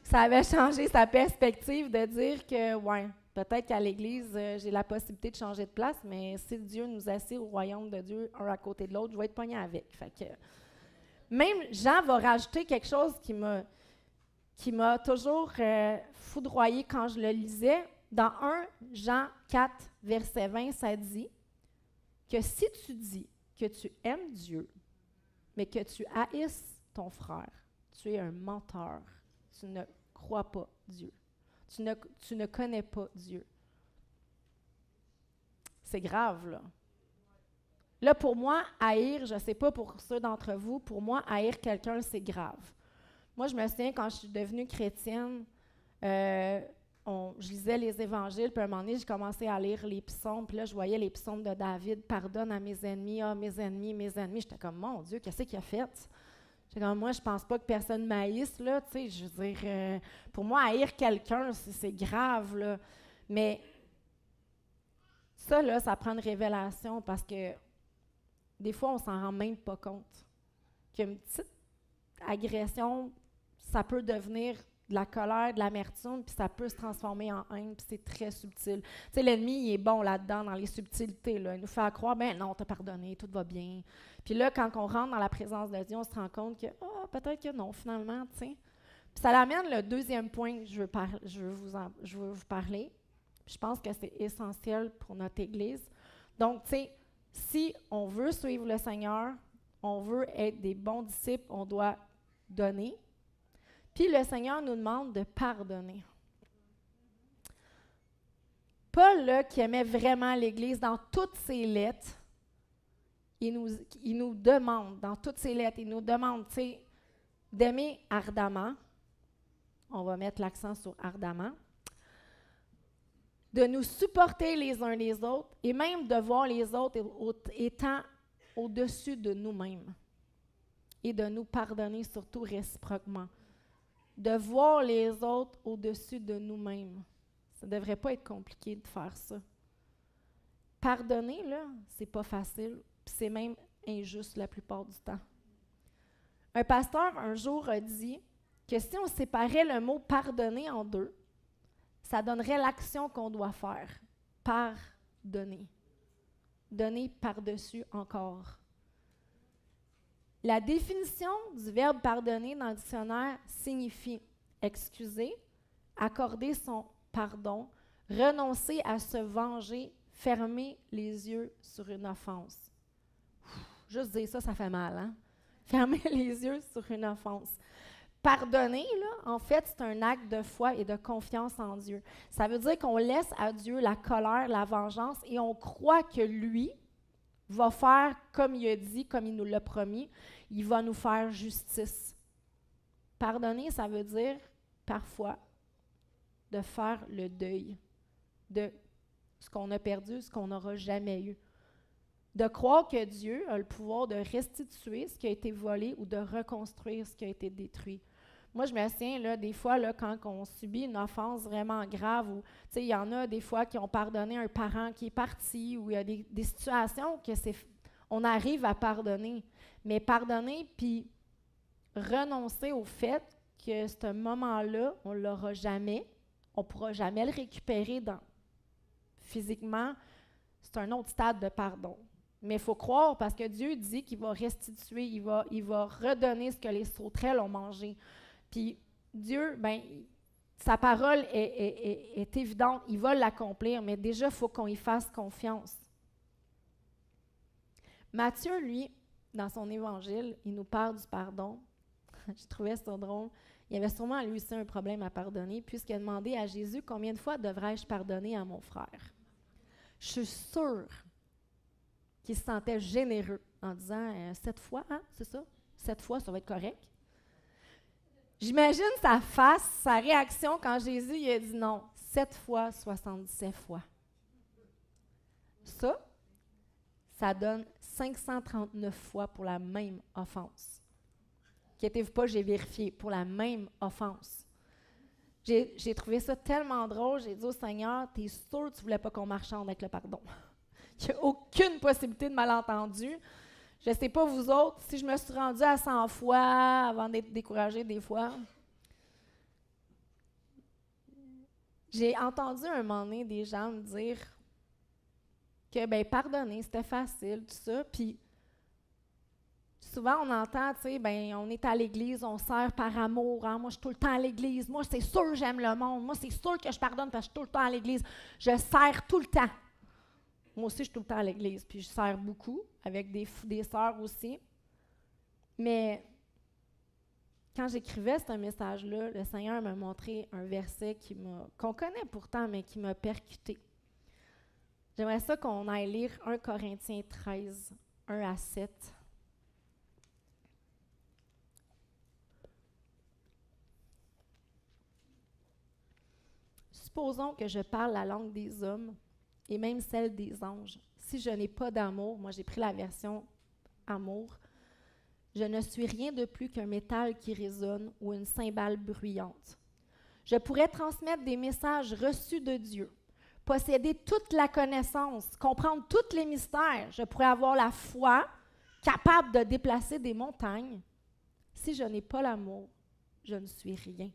Ça avait changé sa perspective de dire que, ouais, peut-être qu'à l'église, j'ai la possibilité de changer de place, mais si Dieu nous assied au royaume de Dieu, un à côté de l'autre, je vais être pognée avec. Fait que, même Jean va rajouter quelque chose qui m'a toujours foudroyé quand je le lisais. Dans 1 Jean 4, verset 20, ça dit que si tu dis que tu aimes Dieu, mais que tu haïsses ton frère, tu es un menteur. Tu ne crois pas Dieu. Tu ne connais pas Dieu. C'est grave, là. Là, pour moi, haïr, je ne sais pas pour ceux d'entre vous, pour moi, haïr quelqu'un, c'est grave. Moi, je me souviens, quand je suis devenue chrétienne, je lisais les évangiles, puis à un moment donné, j'ai commencé à lire les psaumes, puis là, je voyais les psaumes de David, « Pardonne à mes ennemis, ah, mes ennemis, mes ennemis. » J'étais comme, mon Dieu, qu'est-ce qu'il a fait? J'étais comme, moi, je pense pas que personne m'haïsse, là, tu sais, je veux dire, pour moi, haïr quelqu'un, c'est grave, là. Mais ça, là, ça prend une révélation parce que des fois, on s'en rend même pas compte. Qu'une petite agression, ça peut devenir de la colère, de l'amertume, puis ça peut se transformer en haine, puis c'est très subtil. Tu sais, l'ennemi, il est bon là-dedans, dans les subtilités, là. Il nous fait croire, ben non, t'as pardonné, tout va bien. Puis là, quand on rentre dans la présence de Dieu, on se rend compte que, peut-être que non, finalement, tu sais. Puis ça l'amène le deuxième point que je veux vous parler. Puis je pense que c'est essentiel pour notre Église. Donc, tu sais, si on veut suivre le Seigneur, on veut être des bons disciples, on doit donner. Puis le Seigneur nous demande de pardonner. Paul, là, qui aimait vraiment l'Église, dans toutes ses lettres, il nous demande, dans toutes ses lettres, il nous demande, tu sais, d'aimer ardemment. On va mettre l'accent sur ardemment. De nous supporter les uns les autres et même de voir les autres étant au-dessus de nous-mêmes. Et de nous pardonner surtout réciproquement. De voir les autres au-dessus de nous-mêmes. Ça ne devrait pas être compliqué de faire ça. Pardonner, là, c'est pas facile, puis c'est même injuste la plupart du temps. Un pasteur, un jour, a dit que si on séparait le mot « pardonner » en deux, ça donnerait l'action qu'on doit faire. Pardonner. Donner par-dessus encore. La définition du verbe « pardonner » dans le dictionnaire signifie excuser, accorder son pardon, renoncer à se venger, fermer les yeux sur une offense. Juste dire ça, ça fait mal, hein? Fermer les yeux sur une offense. Pardonner, là, en fait, c'est un acte de foi et de confiance en Dieu. Ça veut dire qu'on laisse à Dieu la colère, la vengeance, et on croit que lui va faire comme il a dit, comme il nous l'a promis. Il va nous faire justice. Pardonner, ça veut dire, parfois, de faire le deuil de ce qu'on a perdu, ce qu'on n'aura jamais eu. De croire que Dieu a le pouvoir de restituer ce qui a été volé ou de reconstruire ce qui a été détruit. Moi, je me souviens, là, des fois, là, quand on subit une offense vraiment grave, ou il y en a des fois qui ont pardonné un parent qui est parti, ou il y a des situations que on arrive à pardonner. Mais pardonner, puis renoncer au fait que ce moment-là, on ne l'aura jamais, on ne pourra jamais le récupérer physiquement, c'est un autre stade de pardon. Mais il faut croire, parce que Dieu dit qu'il va restituer, il va redonner ce que les sauterelles ont mangé. Puis Dieu, sa parole est évidente, il va l'accomplir, mais déjà, il faut qu'on y fasse confiance. Matthieu, lui, dans son évangile, il nous parle du pardon. Je trouvais ça drôle. Il y avait sûrement lui aussi un problème à pardonner, puisqu'il a demandé à Jésus, combien de fois devrais-je pardonner à mon frère? Je suis sûre qu'il se sentait généreux en disant 7 fois, hein, c'est ça? 7 fois, ça va être correct. J'imagine sa face, sa réaction quand Jésus il a dit non, 7 fois, 77 fois. Ça donne 539 fois pour la même offense. Inquiétez-vous pas, j'ai vérifié, pour la même offense. J'ai trouvé ça tellement drôle, j'ai dit au Seigneur, t'es sûr que tu voulais pas qu'on marchande avec le pardon? Il n'y a aucune possibilité de malentendu. Je ne sais pas vous autres, si je me suis rendue à 100 fois avant d'être découragée des fois. J'ai entendu un moment donné des gens me dire que, pardonner, c'était facile, tout ça. Puis, souvent, on entend, on est à l'église, on sert par amour. Hein? Moi, je suis tout le temps à l'église. Moi, c'est sûr que j'aime le monde. Moi, c'est sûr que je pardonne parce que je suis tout le temps à l'église. Je sers tout le temps. Moi aussi, je suis tout le temps à l'église, puis je sers beaucoup, avec des sœurs aussi. Mais quand j'écrivais ce message-là, le Seigneur m'a montré un verset qu'on connaît pourtant, mais qui m'a percuté. J'aimerais ça qu'on aille lire 1 Corinthiens 13, 1 à 7. Supposons que je parle la langue des hommes et même celle des anges. Si je n'ai pas d'amour, moi j'ai pris la version amour, je ne suis rien de plus qu'un métal qui résonne ou une cymbale bruyante. Je pourrais transmettre des messages reçus de Dieu, posséder toute la connaissance, comprendre tous les mystères. Je pourrais avoir la foi capable de déplacer des montagnes. Si je n'ai pas l'amour, je ne suis rien.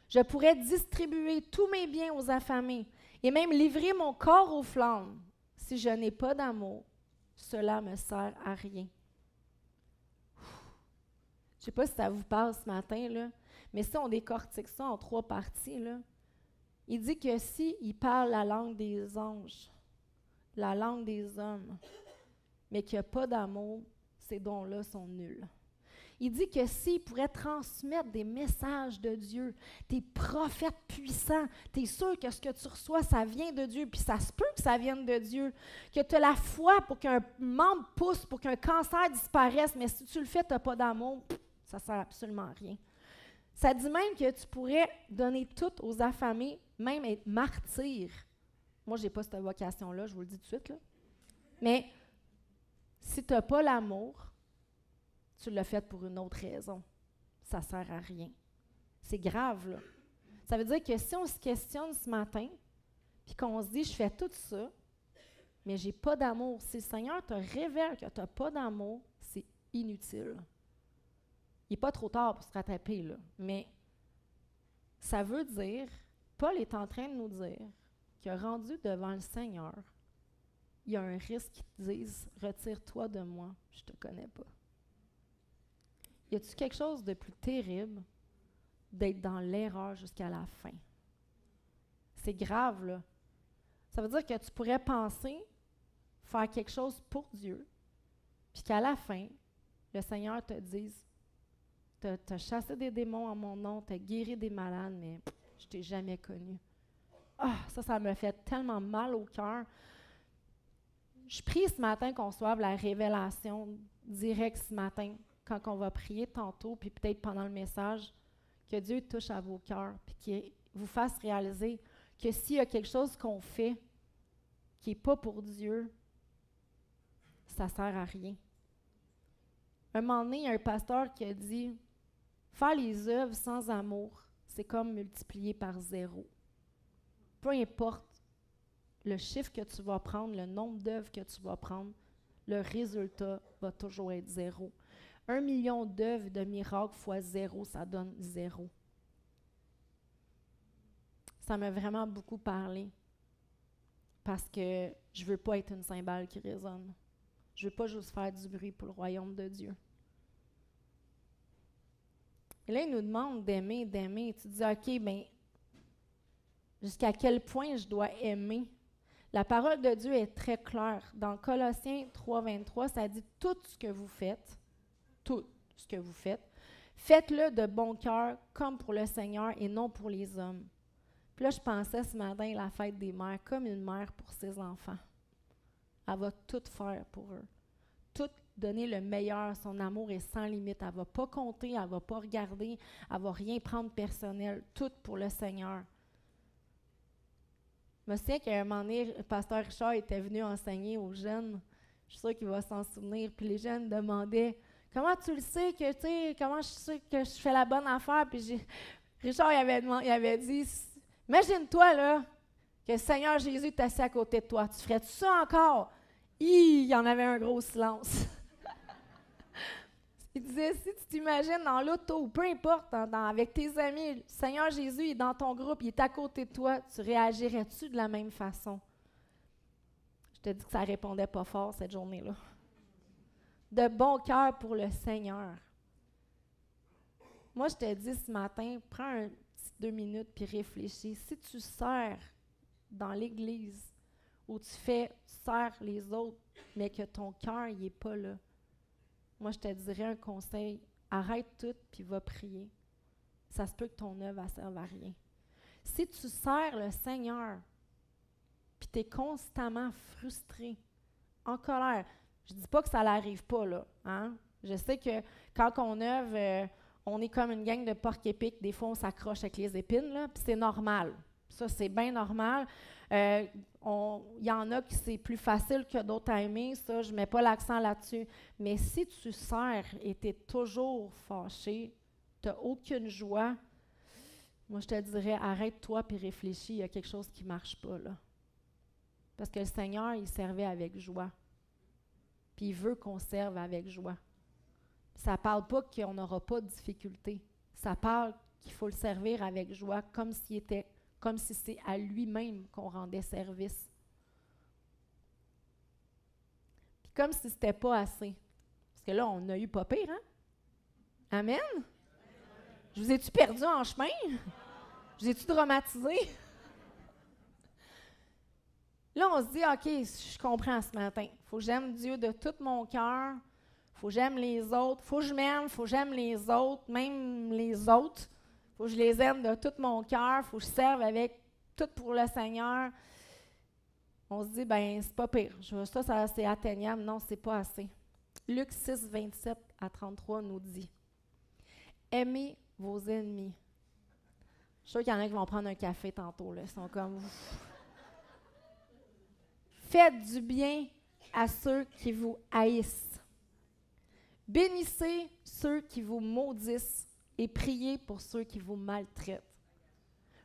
Je pourrais distribuer tous mes biens aux affamés et même livrer mon corps aux flammes. Si je n'ai pas d'amour, cela me sert à rien. Je ne sais pas si ça vous parle ce matin, là, mais si on décortique ça en 3 parties, là, il dit que s'il parle la langue des anges, la langue des hommes, mais qu'il n'y a pas d'amour, ces dons-là sont nuls. Il dit que s'il pourrait transmettre des messages de Dieu, tes prophètes puissants, tu es sûr que ce que tu reçois, ça vient de Dieu, puis ça se peut que ça vienne de Dieu, que tu as la foi pour qu'un membre pousse, pour qu'un cancer disparaisse, mais si tu le fais, tu n'as pas d'amour, ça ne sert absolument à rien. Ça dit même que tu pourrais donner tout aux affamés, même être martyr. Moi, je n'ai pas cette vocation-là, je vous le dis tout de suite, là. Mais si tu n'as pas l'amour, tu l'as fait pour une autre raison. Ça ne sert à rien. C'est grave, là. Ça veut dire que si on se questionne ce matin, puis qu'on se dit, je fais tout ça, mais je n'ai pas d'amour. Si le Seigneur te révèle que tu n'as pas d'amour, c'est inutile. Il n'est pas trop tard pour se rattraper, là. Mais ça veut dire, Paul est en train de nous dire que rendu devant le Seigneur, il y a un risque qu'il te dise, retire-toi de moi, je ne te connais pas. Y a-t-il quelque chose de plus terrible d'être dans l'erreur jusqu'à la fin. C'est grave, là. Ça veut dire que tu pourrais penser faire quelque chose pour Dieu, puis qu'à la fin, le Seigneur te dise, t'as chassé des démons en mon nom, t'as guéri des malades, mais je t'ai jamais connu. Ah, ça me fait tellement mal au cœur. Je prie ce matin qu'on reçoive la révélation directe ce matin, quand on va prier tantôt, puis peut-être pendant le message, que Dieu touche à vos cœurs, puis qu'il vous fasse réaliser que s'il y a quelque chose qu'on fait qui n'est pas pour Dieu, ça ne sert à rien. Un moment donné, il y a un pasteur qui a dit « Faire les œuvres sans amour, c'est comme multiplier par 0. » Peu importe le chiffre que tu vas prendre, le nombre d'œuvres que tu vas prendre, le résultat va toujours être 0. 1 million d'œuvres de miracles fois 0, ça donne 0. Ça m'a vraiment beaucoup parlé parce que je ne veux pas être une cymbale qui résonne. Je ne veux pas juste faire du bruit pour le royaume de Dieu. Et là, il nous demande d'aimer. Tu dis, OK, bien, jusqu'à quel point je dois aimer? La parole de Dieu est très claire. Dans Colossiens 3,23, ça dit « Tout ce que vous faites, faites-le de bon cœur, comme pour le Seigneur et non pour les hommes. » Puis là, je pensais ce matin à la fête des mères, comme une mère pour ses enfants. Elle va tout faire pour eux. Tout donner le meilleur. Son amour est sans limite. Elle ne va pas compter, elle ne va pas regarder, elle ne va rien prendre personnel. Tout pour le Seigneur. Je me souviens qu'à un moment donné, le pasteur Richard était venu enseigner aux jeunes. Je suis sûre qu'il va s'en souvenir. Puis les jeunes demandaient « Comment tu le sais que, tu sais, comment je sais que je fais la bonne affaire? » Puis Richard, il avait dit « Imagine-toi, là, que le Seigneur Jésus est assis à côté de toi. Tu ferais-tu ça encore? » Il y en avait un gros silence. Il disait, si tu t'imagines dans l'auto, ou peu importe, avec tes amis, le Seigneur Jésus est dans ton groupe, il est à côté de toi, tu réagirais-tu de la même façon? Je te dis que ça ne répondait pas fort cette journée-là. De bon cœur pour le Seigneur. Moi, je te dis ce matin, prends un petit 2 minutes puis réfléchis. Si tu sers dans l'Église, où tu sers les autres, mais que ton cœur n'est pas là, moi, je te dirais un conseil, arrête tout puis va prier. Ça se peut que ton œuvre ne serve à rien. Si tu sers le Seigneur, puis tu es constamment frustré, en colère, je ne dis pas que ça n'arrive pas, là. Hein? Je sais que quand on œuvre, on est comme une gang de porcs-épics. Des fois, on s'accroche avec les épines, là, puis c'est normal. Ça, c'est bien normal. Il y en a qui c'est plus facile que d'autres à aimer, ça, je ne mets pas l'accent là-dessus. Mais si tu sers et tu es toujours fâché, tu n'as aucune joie, moi je te dirais, arrête-toi et réfléchis, il y a quelque chose qui ne marche pas là. Parce que le Seigneur, il servait avec joie. Puis il veut qu'on serve avec joie. Ça ne parle pas qu'on n'aura pas de difficultés. Ça parle qu'il faut le servir avec joie, comme si c'est à lui-même qu'on rendait service. Puis comme si c'était pas assez. Parce que là, on a eu pas pire, hein? Amen? Je vous ai-tu perdu en chemin? Je vous ai-tu dramatisé? Là, on se dit, OK, je comprends ce matin. Il faut que j'aime Dieu de tout mon cœur. Il faut que j'aime les autres. Il faut que je m'aime. Il faut que j'aime les autres, même les autres. Il faut que je les aime de tout mon cœur. Il faut que je serve avec tout pour le Seigneur. On se dit, ben c'est pas pire. Ça c'est atteignable. Non, c'est pas assez. Luc 6, 27 à 33 nous dit, « Aimez vos ennemis. » Je suis sûre qu'il y en a qui vont prendre un café tantôt. Là. Ils sont comme... Faites du bien à ceux qui vous haïssent. Bénissez ceux qui vous maudissent et priez pour ceux qui vous maltraitent.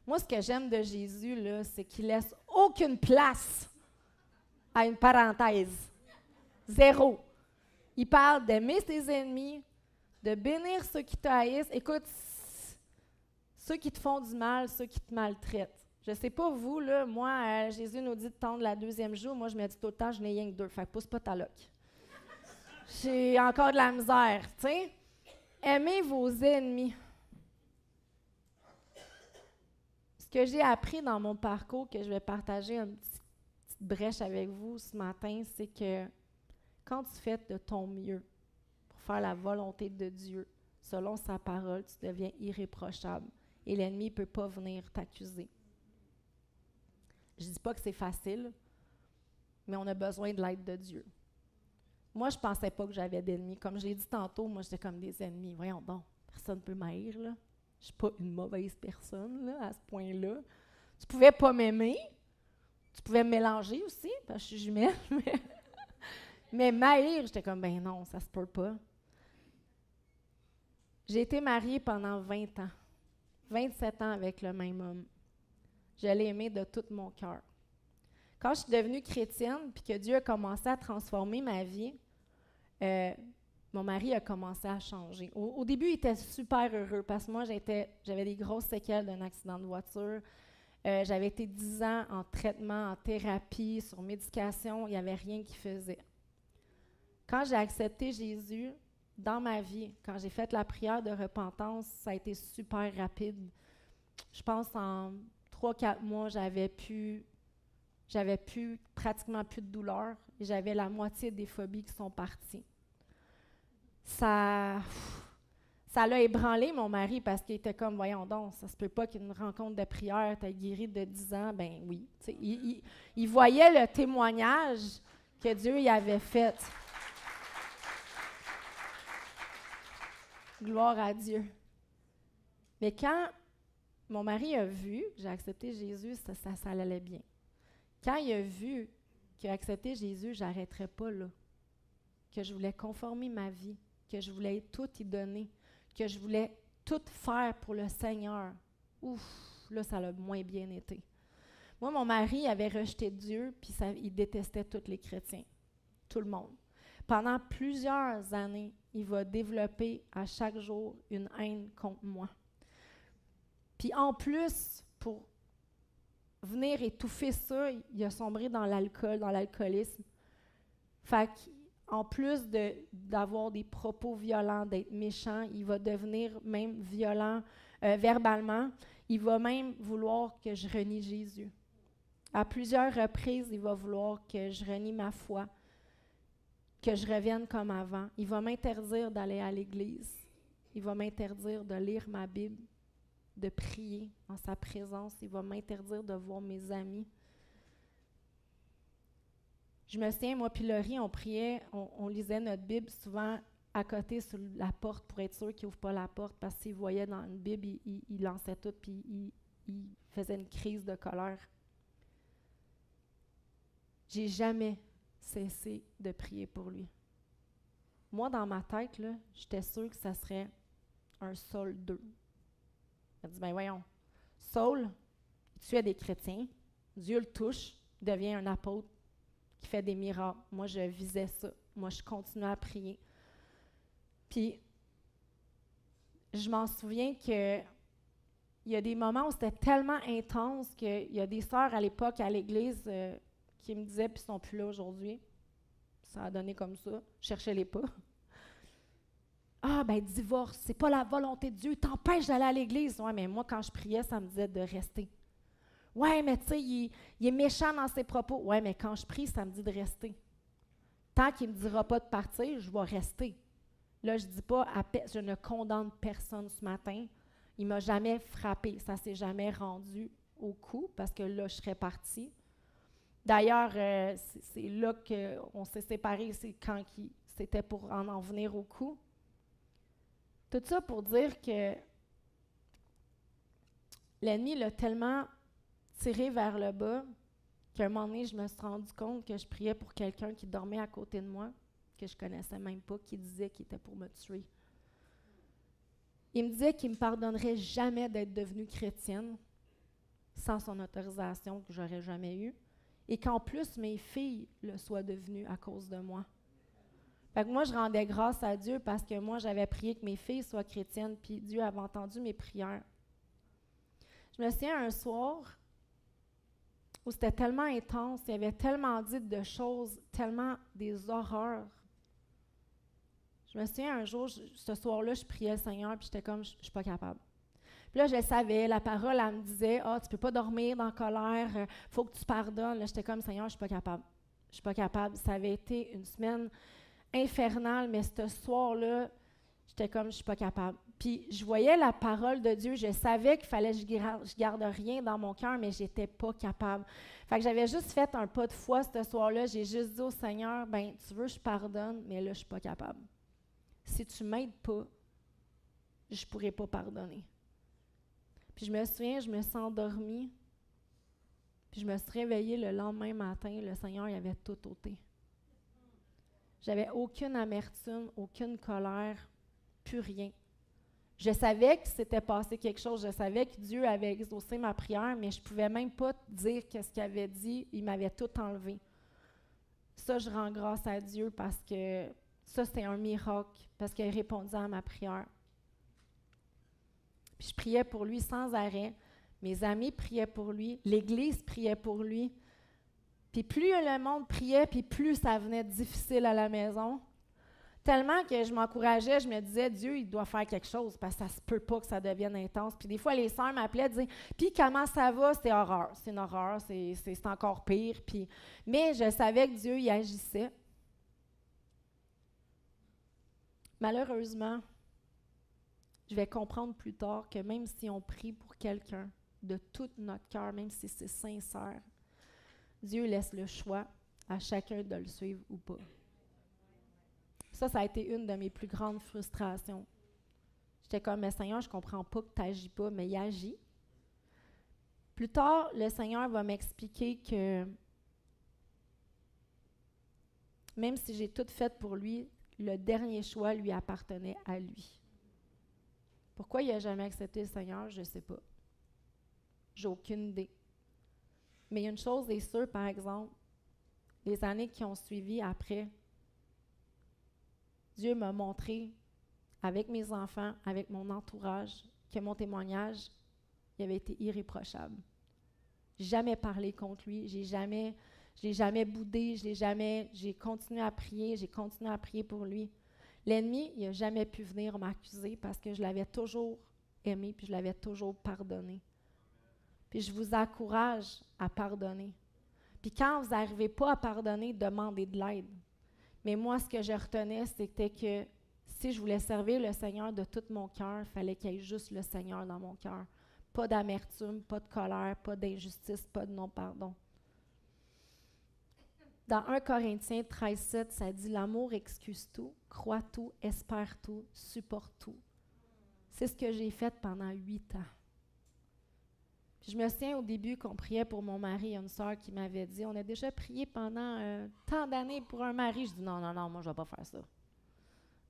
Moi, ce que j'aime de Jésus, là, c'est qu'il laisse aucune place à une parenthèse. 0. Il parle d'aimer ses ennemis, de bénir ceux qui te haïssent. Écoute, ceux qui te font du mal, ceux qui te maltraitent. Je ne sais pas vous, là, moi, Jésus nous dit de tendre la 2e joue. Moi, je me dis tout le temps, je n'ai rien que 2. Fait que pousse pas ta loque. J'ai encore de la misère, tu sais. Aimez vos ennemis. que j'ai appris dans mon parcours, que je vais partager une petite brèche avec vous ce matin, c'est que quand tu fais de ton mieux pour faire la volonté de Dieu, selon sa parole, tu deviens irréprochable et l'ennemi ne peut pas venir t'accuser. Je ne dis pas que c'est facile, mais on a besoin de l'aide de Dieu. Moi, je ne pensais pas que j'avais d'ennemis. Comme je l'ai dit tantôt, moi, j'étais comme des ennemis. Voyons donc, personne ne peut m'haïr, là. Je ne suis pas une mauvaise personne, là, à ce point-là. Tu ne pouvais pas m'aimer. Tu pouvais me mélanger aussi, parce que je suis jumelle. Mais m'haïr, j'étais comme, ben non, ça se peut pas. J'ai été mariée pendant 20 ans. 27 ans avec le même homme. Je l'ai aimé de tout mon cœur. Quand je suis devenue chrétienne, puis que Dieu a commencé à transformer ma vie, mon mari a commencé à changer. Au début, il était super heureux parce que moi, j'avais des grosses séquelles d'un accident de voiture. J'avais été 10 ans en traitement, en thérapie, sur médication. Il n'y avait rien qui faisait. Quand j'ai accepté Jésus dans ma vie, quand j'ai fait la prière de repentance, ça a été super rapide. Je pense en 3-4 mois, j'avais pratiquement plus de douleur et j'avais la moitié des phobies qui sont parties. Ça l'a ébranlé mon mari parce qu'il était comme, voyons donc, ça se peut pas qu'une rencontre de prière t'ait guéri de 10 ans. Ben oui. Il voyait le témoignage que Dieu y avait fait. Gloire à Dieu. Mais quand mon mari a vu que j'ai accepté Jésus, ça allait bien. Quand il a vu qu'il a accepté Jésus, je n'arrêterais pas là. Que je voulais conformer ma vie, que je voulais tout y donner, que je voulais tout faire pour le Seigneur. Ouf, là, ça l'a moins bien été. Moi, mon mari avait rejeté Dieu, puis il détestait tous les chrétiens, tout le monde. Pendant plusieurs années, il va développer à chaque jour une haine contre moi. Puis en plus, pour venir étouffer ça, il a sombré dans l'alcool, dans l'alcoolisme. Fait qu'en plus d'avoir des propos violents, d'être méchant, il va devenir même violent verbalement. Il va même vouloir que je renie Jésus. À plusieurs reprises, il va vouloir que je renie ma foi, que je revienne comme avant. Il va m'interdire d'aller à l'église. Il va m'interdire de lire ma Bible, de prier en sa présence. Il va m'interdire de voir mes amis. Je me souviens, moi puis Laurie, on priait, on lisait notre Bible souvent à côté sur la porte pour être sûr qu'il n'ouvre pas la porte parce qu'il voyait dans une Bible, il lançait tout puis il faisait une crise de colère. J'ai jamais cessé de prier pour lui. Moi, dans ma tête, là, j'étais sûre que ça serait un Saul 2. Il a dit, ben voyons, Saul, il tuait des chrétiens, Dieu le touche, il devient un apôtre qui fait des miracles. Moi, je visais ça. Moi, je continuais à prier. Puis, je m'en souviens qu'il y a des moments où c'était tellement intense qu'il y a des sœurs à l'époque à l'église qui me disaient, puis ils ne sont plus là aujourd'hui. Ça a donné comme ça. Je cherchais les pas. Ah, ben divorce, c'est pas la volonté de Dieu, il t'empêche d'aller à l'église. Ouais, mais moi, quand je priais, ça me disait de rester. Ouais, mais tu sais, il est méchant dans ses propos. Ouais, mais quand je prie, ça me dit de rester. Tant qu'il ne me dira pas de partir, je vais rester. Là, je dis pas, je ne condamne personne ce matin. Il m'a jamais frappé, ça s'est jamais rendu au coup, parce que là, je serais partie. D'ailleurs, c'est là qu'on s'est séparés, c'est quand c'était pour en venir au coup. Tout ça pour dire que l'ennemi l'a tellement tiré vers le bas qu'à un moment donné, je me suis rendu compte que je priais pour quelqu'un qui dormait à côté de moi, que je connaissais même pas, qui disait qu'il était pour me tuer. Il me disait qu'il ne me pardonnerait jamais d'être devenue chrétienne sans son autorisation que j'aurais jamais eue, et qu'en plus, mes filles le soient devenues à cause de moi. Fait que moi, je rendais grâce à Dieu parce que moi, j'avais prié que mes filles soient chrétiennes, puis Dieu avait entendu mes prières. Je me souviens un soir où c'était tellement intense, il y avait tellement dit de choses, tellement des horreurs. Je me souviens un jour, ce soir-là, je priais le Seigneur, puis j'étais comme, je suis pas capable. Puis là, je le savais, la parole, elle me disait, « Ah, tu peux pas dormir dans la colère, faut que tu pardonnes. » Là, j'étais comme, « Seigneur, je suis pas capable. Je suis pas capable. » Ça avait été une semaine infernale, mais ce soir-là, j'étais comme, « Je suis pas capable. » Puis je voyais la parole de Dieu, je savais qu'il fallait que je garde rien dans mon cœur, mais j'étais pas capable. Fait que j'avais juste fait un pas de foi ce soir-là, j'ai juste dit au Seigneur, « Ben, tu veux, je pardonne, mais là, je suis pas capable. Si tu m'aides pas, je pourrai pas pardonner. » Puis je me souviens, je me suis endormie, puis je me suis réveillée le lendemain matin, le Seigneur, il avait tout ôté. J'avais aucune amertume, aucune colère, plus rien. Je savais que s'était passé quelque chose, je savais que Dieu avait exaucé ma prière, mais je ne pouvais même pas dire ce qu'il avait dit, il m'avait tout enlevé. Ça, je rends grâce à Dieu parce que ça, c'était un miracle, parce qu'il répondait à ma prière. Puis je priais pour lui sans arrêt, mes amis priaient pour lui, l'Église priait pour lui. Puis plus le monde priait, puis plus ça venait difficile à la maison. Tellement que je m'encourageais, je me disais, Dieu, il doit faire quelque chose, parce que ça se peut pas que ça devienne intense. Puis des fois, les sœurs m'appelaient, disaient, puis comment ça va? C'est horreur, c'est une horreur, c'est encore pire. Puis, mais je savais que Dieu y agissait. Malheureusement, je vais comprendre plus tard que même si on prie pour quelqu'un de tout notre cœur, même si c'est sincère, Dieu laisse le choix à chacun de le suivre ou pas. Ça a été une de mes plus grandes frustrations. J'étais comme, mais Seigneur, je ne comprends pas que tu n'agis pas, mais il agit. Plus tard, le Seigneur va m'expliquer que même si j'ai tout fait pour lui, le dernier choix lui appartenait à lui. Pourquoi il n'a jamais accepté le Seigneur, je ne sais pas. J'ai aucune idée. Mais une chose est sûre, par exemple, les années qui ont suivi après, Dieu m'a montré, avec mes enfants, avec mon entourage, que mon témoignage, il avait été irréprochable. J'ai jamais parlé contre lui, je l'ai jamais boudé, j'ai continué à prier pour lui. L'ennemi, il n'a jamais pu venir m'accuser parce que je l'avais toujours aimé, puis je l'avais toujours pardonné. Puis je vous encourage à pardonner. Puis quand vous n'arrivez pas à pardonner, demandez de l'aide. Mais moi, ce que je retenais, c'était que si je voulais servir le Seigneur de tout mon cœur, il fallait qu'il y ait juste le Seigneur dans mon cœur. Pas d'amertume, pas de colère, pas d'injustice, pas de non-pardon. Dans 1 Corinthiens 13,7, ça dit « L'amour excuse tout, croit tout, espère tout, supporte tout. » C'est ce que j'ai fait pendant 8 ans. Puis je me souviens au début qu'on priait pour mon mari, il y a une sœur qui m'avait dit « On a déjà prié pendant tant d'années pour un mari. » Je dis « Non, moi je ne vais pas faire ça. »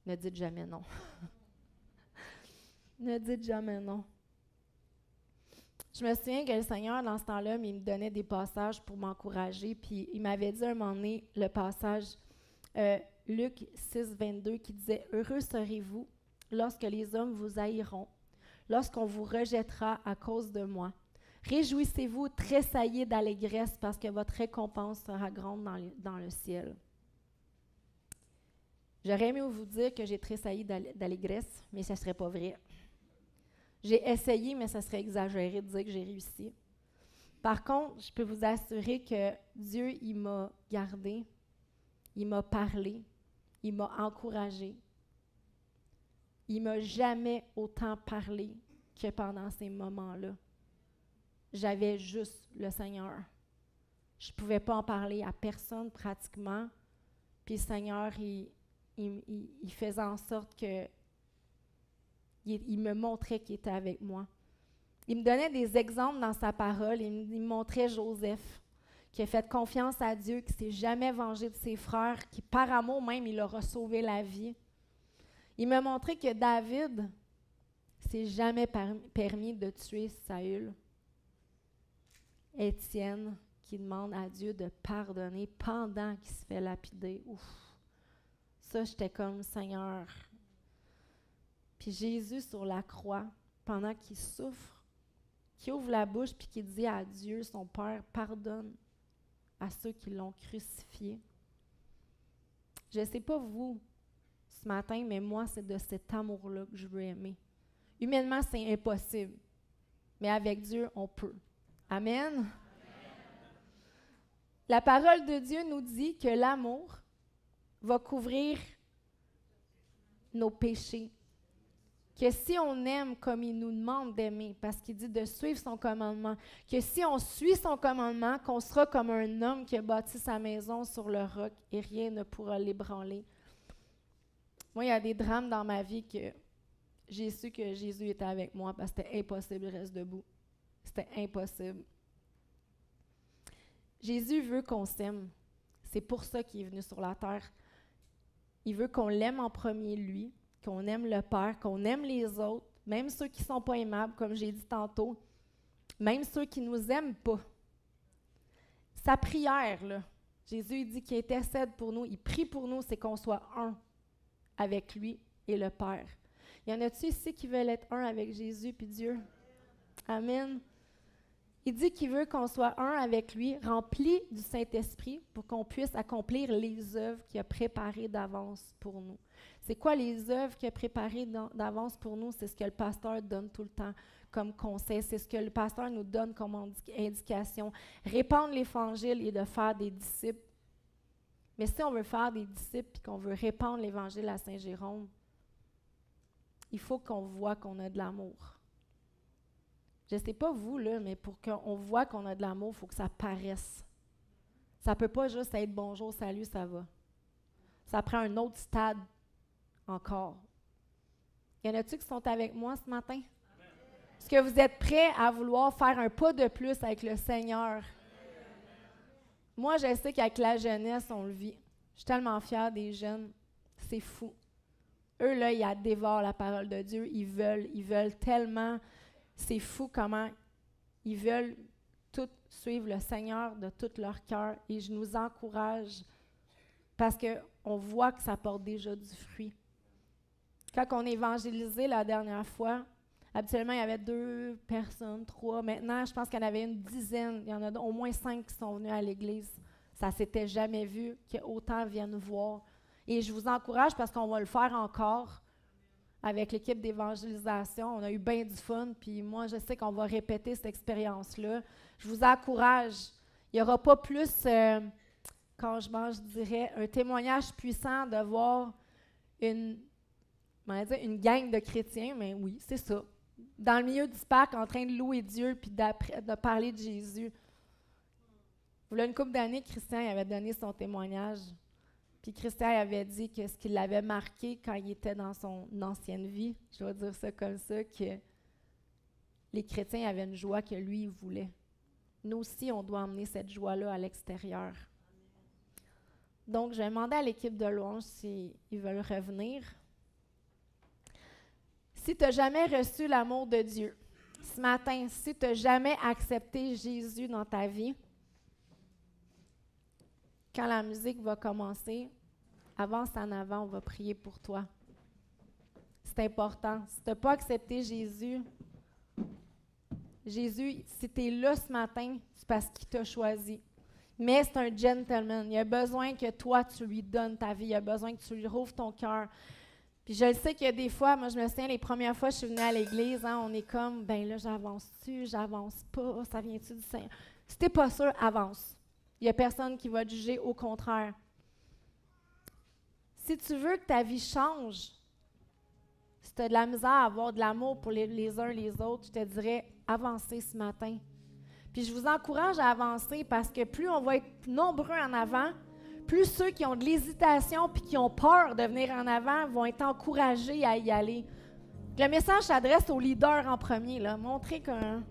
Ne dites jamais non. Ne dites jamais non. Je me souviens que le Seigneur, dans ce temps-là, il me donnait des passages pour m'encourager, puis il m'avait dit à un moment donné, le passage Luc 6, 22, qui disait « Heureux serez-vous lorsque les hommes vous haïront, lorsqu'on vous rejettera à cause de moi. Réjouissez-vous, tressaillez d'allégresse, parce que votre récompense sera grande dans le ciel. » J'aurais aimé vous dire que j'ai tressailli d'allégresse, mais ça ne serait pas vrai. J'ai essayé, mais ça serait exagéré de dire que j'ai réussi. Par contre, je peux vous assurer que Dieu, il m'a gardé, il m'a parlé, il m'a encouragé. Il m'a jamais autant parlé que pendant ces moments-là. J'avais juste le Seigneur. Je ne pouvais pas en parler à personne pratiquement. Puis le Seigneur, il faisait en sorte que il me montrait qu'il était avec moi. Il me donnait des exemples dans sa parole. Il me montrait Joseph, qui a fait confiance à Dieu, qui ne s'est jamais vengé de ses frères, qui par amour même, il leur a sauvé la vie. Il m'a montré que David s'est jamais permis de tuer Saül. Étienne, qui demande à Dieu de pardonner pendant qu'il se fait lapider. Ouf! Ça, j'étais comme, Seigneur. Puis Jésus sur la croix, pendant qu'il souffre, qui ouvre la bouche puis qui dit à Dieu, son Père, pardonne à ceux qui l'ont crucifié. Je ne sais pas vous, ce matin, mais moi, c'est de cet amour-là que je veux aimer. Humainement, c'est impossible. mais avec Dieu, on peut. Amen. La parole de Dieu nous dit que l'amour va couvrir nos péchés. Que si on aime comme il nous demande d'aimer, parce qu'il dit de suivre son commandement, que si on suit son commandement, qu'on sera comme un homme qui a bâti sa maison sur le roc et rien ne pourra l'ébranler. Moi, il y a des drames dans ma vie que j'ai su que Jésus était avec moi parce que c'était impossible de rester debout. C'était impossible. Jésus veut qu'on s'aime. C'est pour ça qu'il est venu sur la terre. Il veut qu'on l'aime en premier, lui, qu'on aime le Père, qu'on aime les autres, même ceux qui ne sont pas aimables, comme j'ai dit tantôt, même ceux qui ne nous aiment pas. Sa prière, là, Jésus il dit qu'il intercède pour nous, il prie pour nous, c'est qu'on soit un avec lui et le Père. Y en a-tu ici qui veulent être un avec Jésus puis Dieu? Amen. Il dit qu'il veut qu'on soit un avec lui, rempli du Saint-Esprit, pour qu'on puisse accomplir les œuvres qu'il a préparées d'avance pour nous. C'est quoi les œuvres qu'il a préparées d'avance pour nous? C'est ce que le pasteur donne tout le temps comme conseil. C'est ce que le pasteur nous donne comme indication. Répandre l'Évangile et de faire des disciples. Mais si on veut faire des disciples et qu'on veut répandre l'Évangile à Saint-Jérôme, il faut qu'on voit qu'on a de l'amour. Je ne sais pas vous, là, mais pour qu'on voit qu'on a de l'amour, il faut que ça paraisse. Ça ne peut pas juste être « bonjour, salut, ça va ». Ça prend un autre stade encore. Y en a-tu qui sont avec moi ce matin? Est-ce que vous êtes prêts à vouloir faire un pas de plus avec le Seigneur? Moi, je sais qu'avec la jeunesse, on le vit. Je suis tellement fière des jeunes. C'est fou. Eux, là, ils dévorent la parole de Dieu. Ils veulent tellement... C'est fou comment ils veulent tout suivre le Seigneur de tout leur cœur. Et je nous encourage parce qu'on voit que ça porte déjà du fruit. Quand on a évangélisé la dernière fois, habituellement, il y avait 2 personnes, 3. Maintenant, je pense qu'il y en avait une dizaine. Il y en a au moins 5 qui sont venus à l'Église. Ça ne s'était jamais vu qu'autant viennent voir. Et je vous encourage parce qu'on va le faire encore. Avec l'équipe d'évangélisation, on a eu bien du fun, puis moi, je sais qu'on va répéter cette expérience-là. Je vous encourage. Il n'y aura pas plus, je dirais, un témoignage puissant de voir une gang de chrétiens, mais oui, c'est ça. Dans le milieu du parc, en train de louer Dieu, puis de parler de Jésus. Il y a une couple d'années, Christian avait donné son témoignage. Puis Christian avait dit que ce qui l'avait marqué quand il était dans son ancienne vie, je vais dire ça comme ça, que les chrétiens avaient une joie que lui, il voulait. Nous aussi, on doit emmener cette joie-là à l'extérieur. Donc, je vais demander à l'équipe de louange s'ils veulent revenir. Si tu n'as jamais reçu l'amour de Dieu, ce matin, si tu n'as jamais accepté Jésus dans ta vie, quand la musique va commencer, avance en avant, on va prier pour toi. C'est important. Si tu n'as pas accepté Jésus, si tu es là ce matin, c'est parce qu'il t'a choisi. Mais c'est un gentleman. Il a besoin que toi, tu lui donnes ta vie. Il a besoin que tu lui rouvres ton cœur. Puis je le sais qu'il y a des fois, moi je me souviens, les premières fois que je suis venue à l'église, on est comme, ben là, j'avance-tu, j'avance pas, ça vient-tu du Seigneur? Si tu n'es pas sûr, avance. Il n'y a personne qui va te juger, au contraire. Si tu veux que ta vie change, si tu as de la misère à avoir de l'amour pour les uns les autres, je te dirais, avancez ce matin. Puis je vous encourage à avancer parce que plus on va être nombreux en avant, plus ceux qui ont de l'hésitation puis qui ont peur de venir en avant vont être encouragés à y aller. Le message s'adresse aux leaders en premier, là. Montrer qu'un...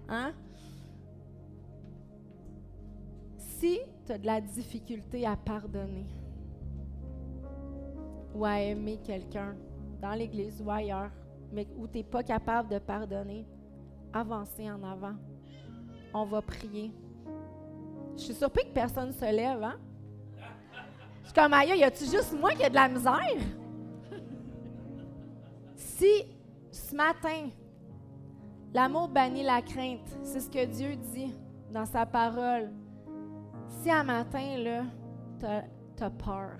Si tu as de la difficulté à pardonner ou à aimer quelqu'un dans l'église ou ailleurs, mais où tu n'es pas capable de pardonner, avancez en avant. On va prier. Je suis surpris que personne ne se lève, hein? Je suis comme, aïe, y a-tu juste moi qui a de la misère? Si, ce matin, l'amour bannit la crainte, c'est ce que Dieu dit dans sa parole. Si un matin, là, t'as peur,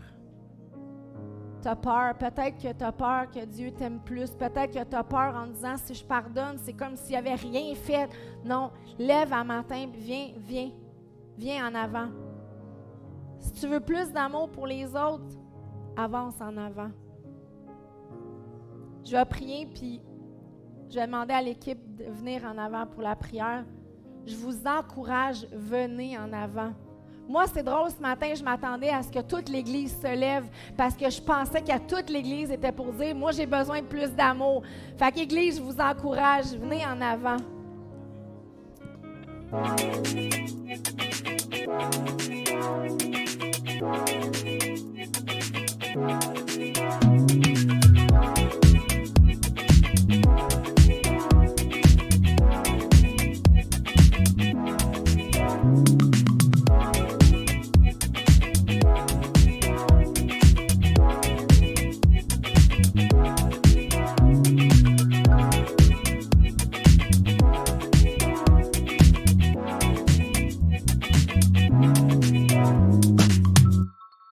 tu as peur. Peut-être que tu as peur que Dieu t'aime plus. Peut-être que tu as peur en disant, si je pardonne, c'est comme s'il n'y avait rien fait. Non, lève un matin, viens en avant. Si tu veux plus d'amour pour les autres, avance en avant. Je vais prier, puis je vais demander à l'équipe de venir en avant pour la prière. Je vous encourage, venez en avant. Moi, c'est drôle, ce matin, je m'attendais à ce que toute l'Église se lève parce que je pensais que toute l'Église était pour dire « Moi, j'ai besoin de plus d'amour. » Fait qu'Église, je vous encourage, venez en avant.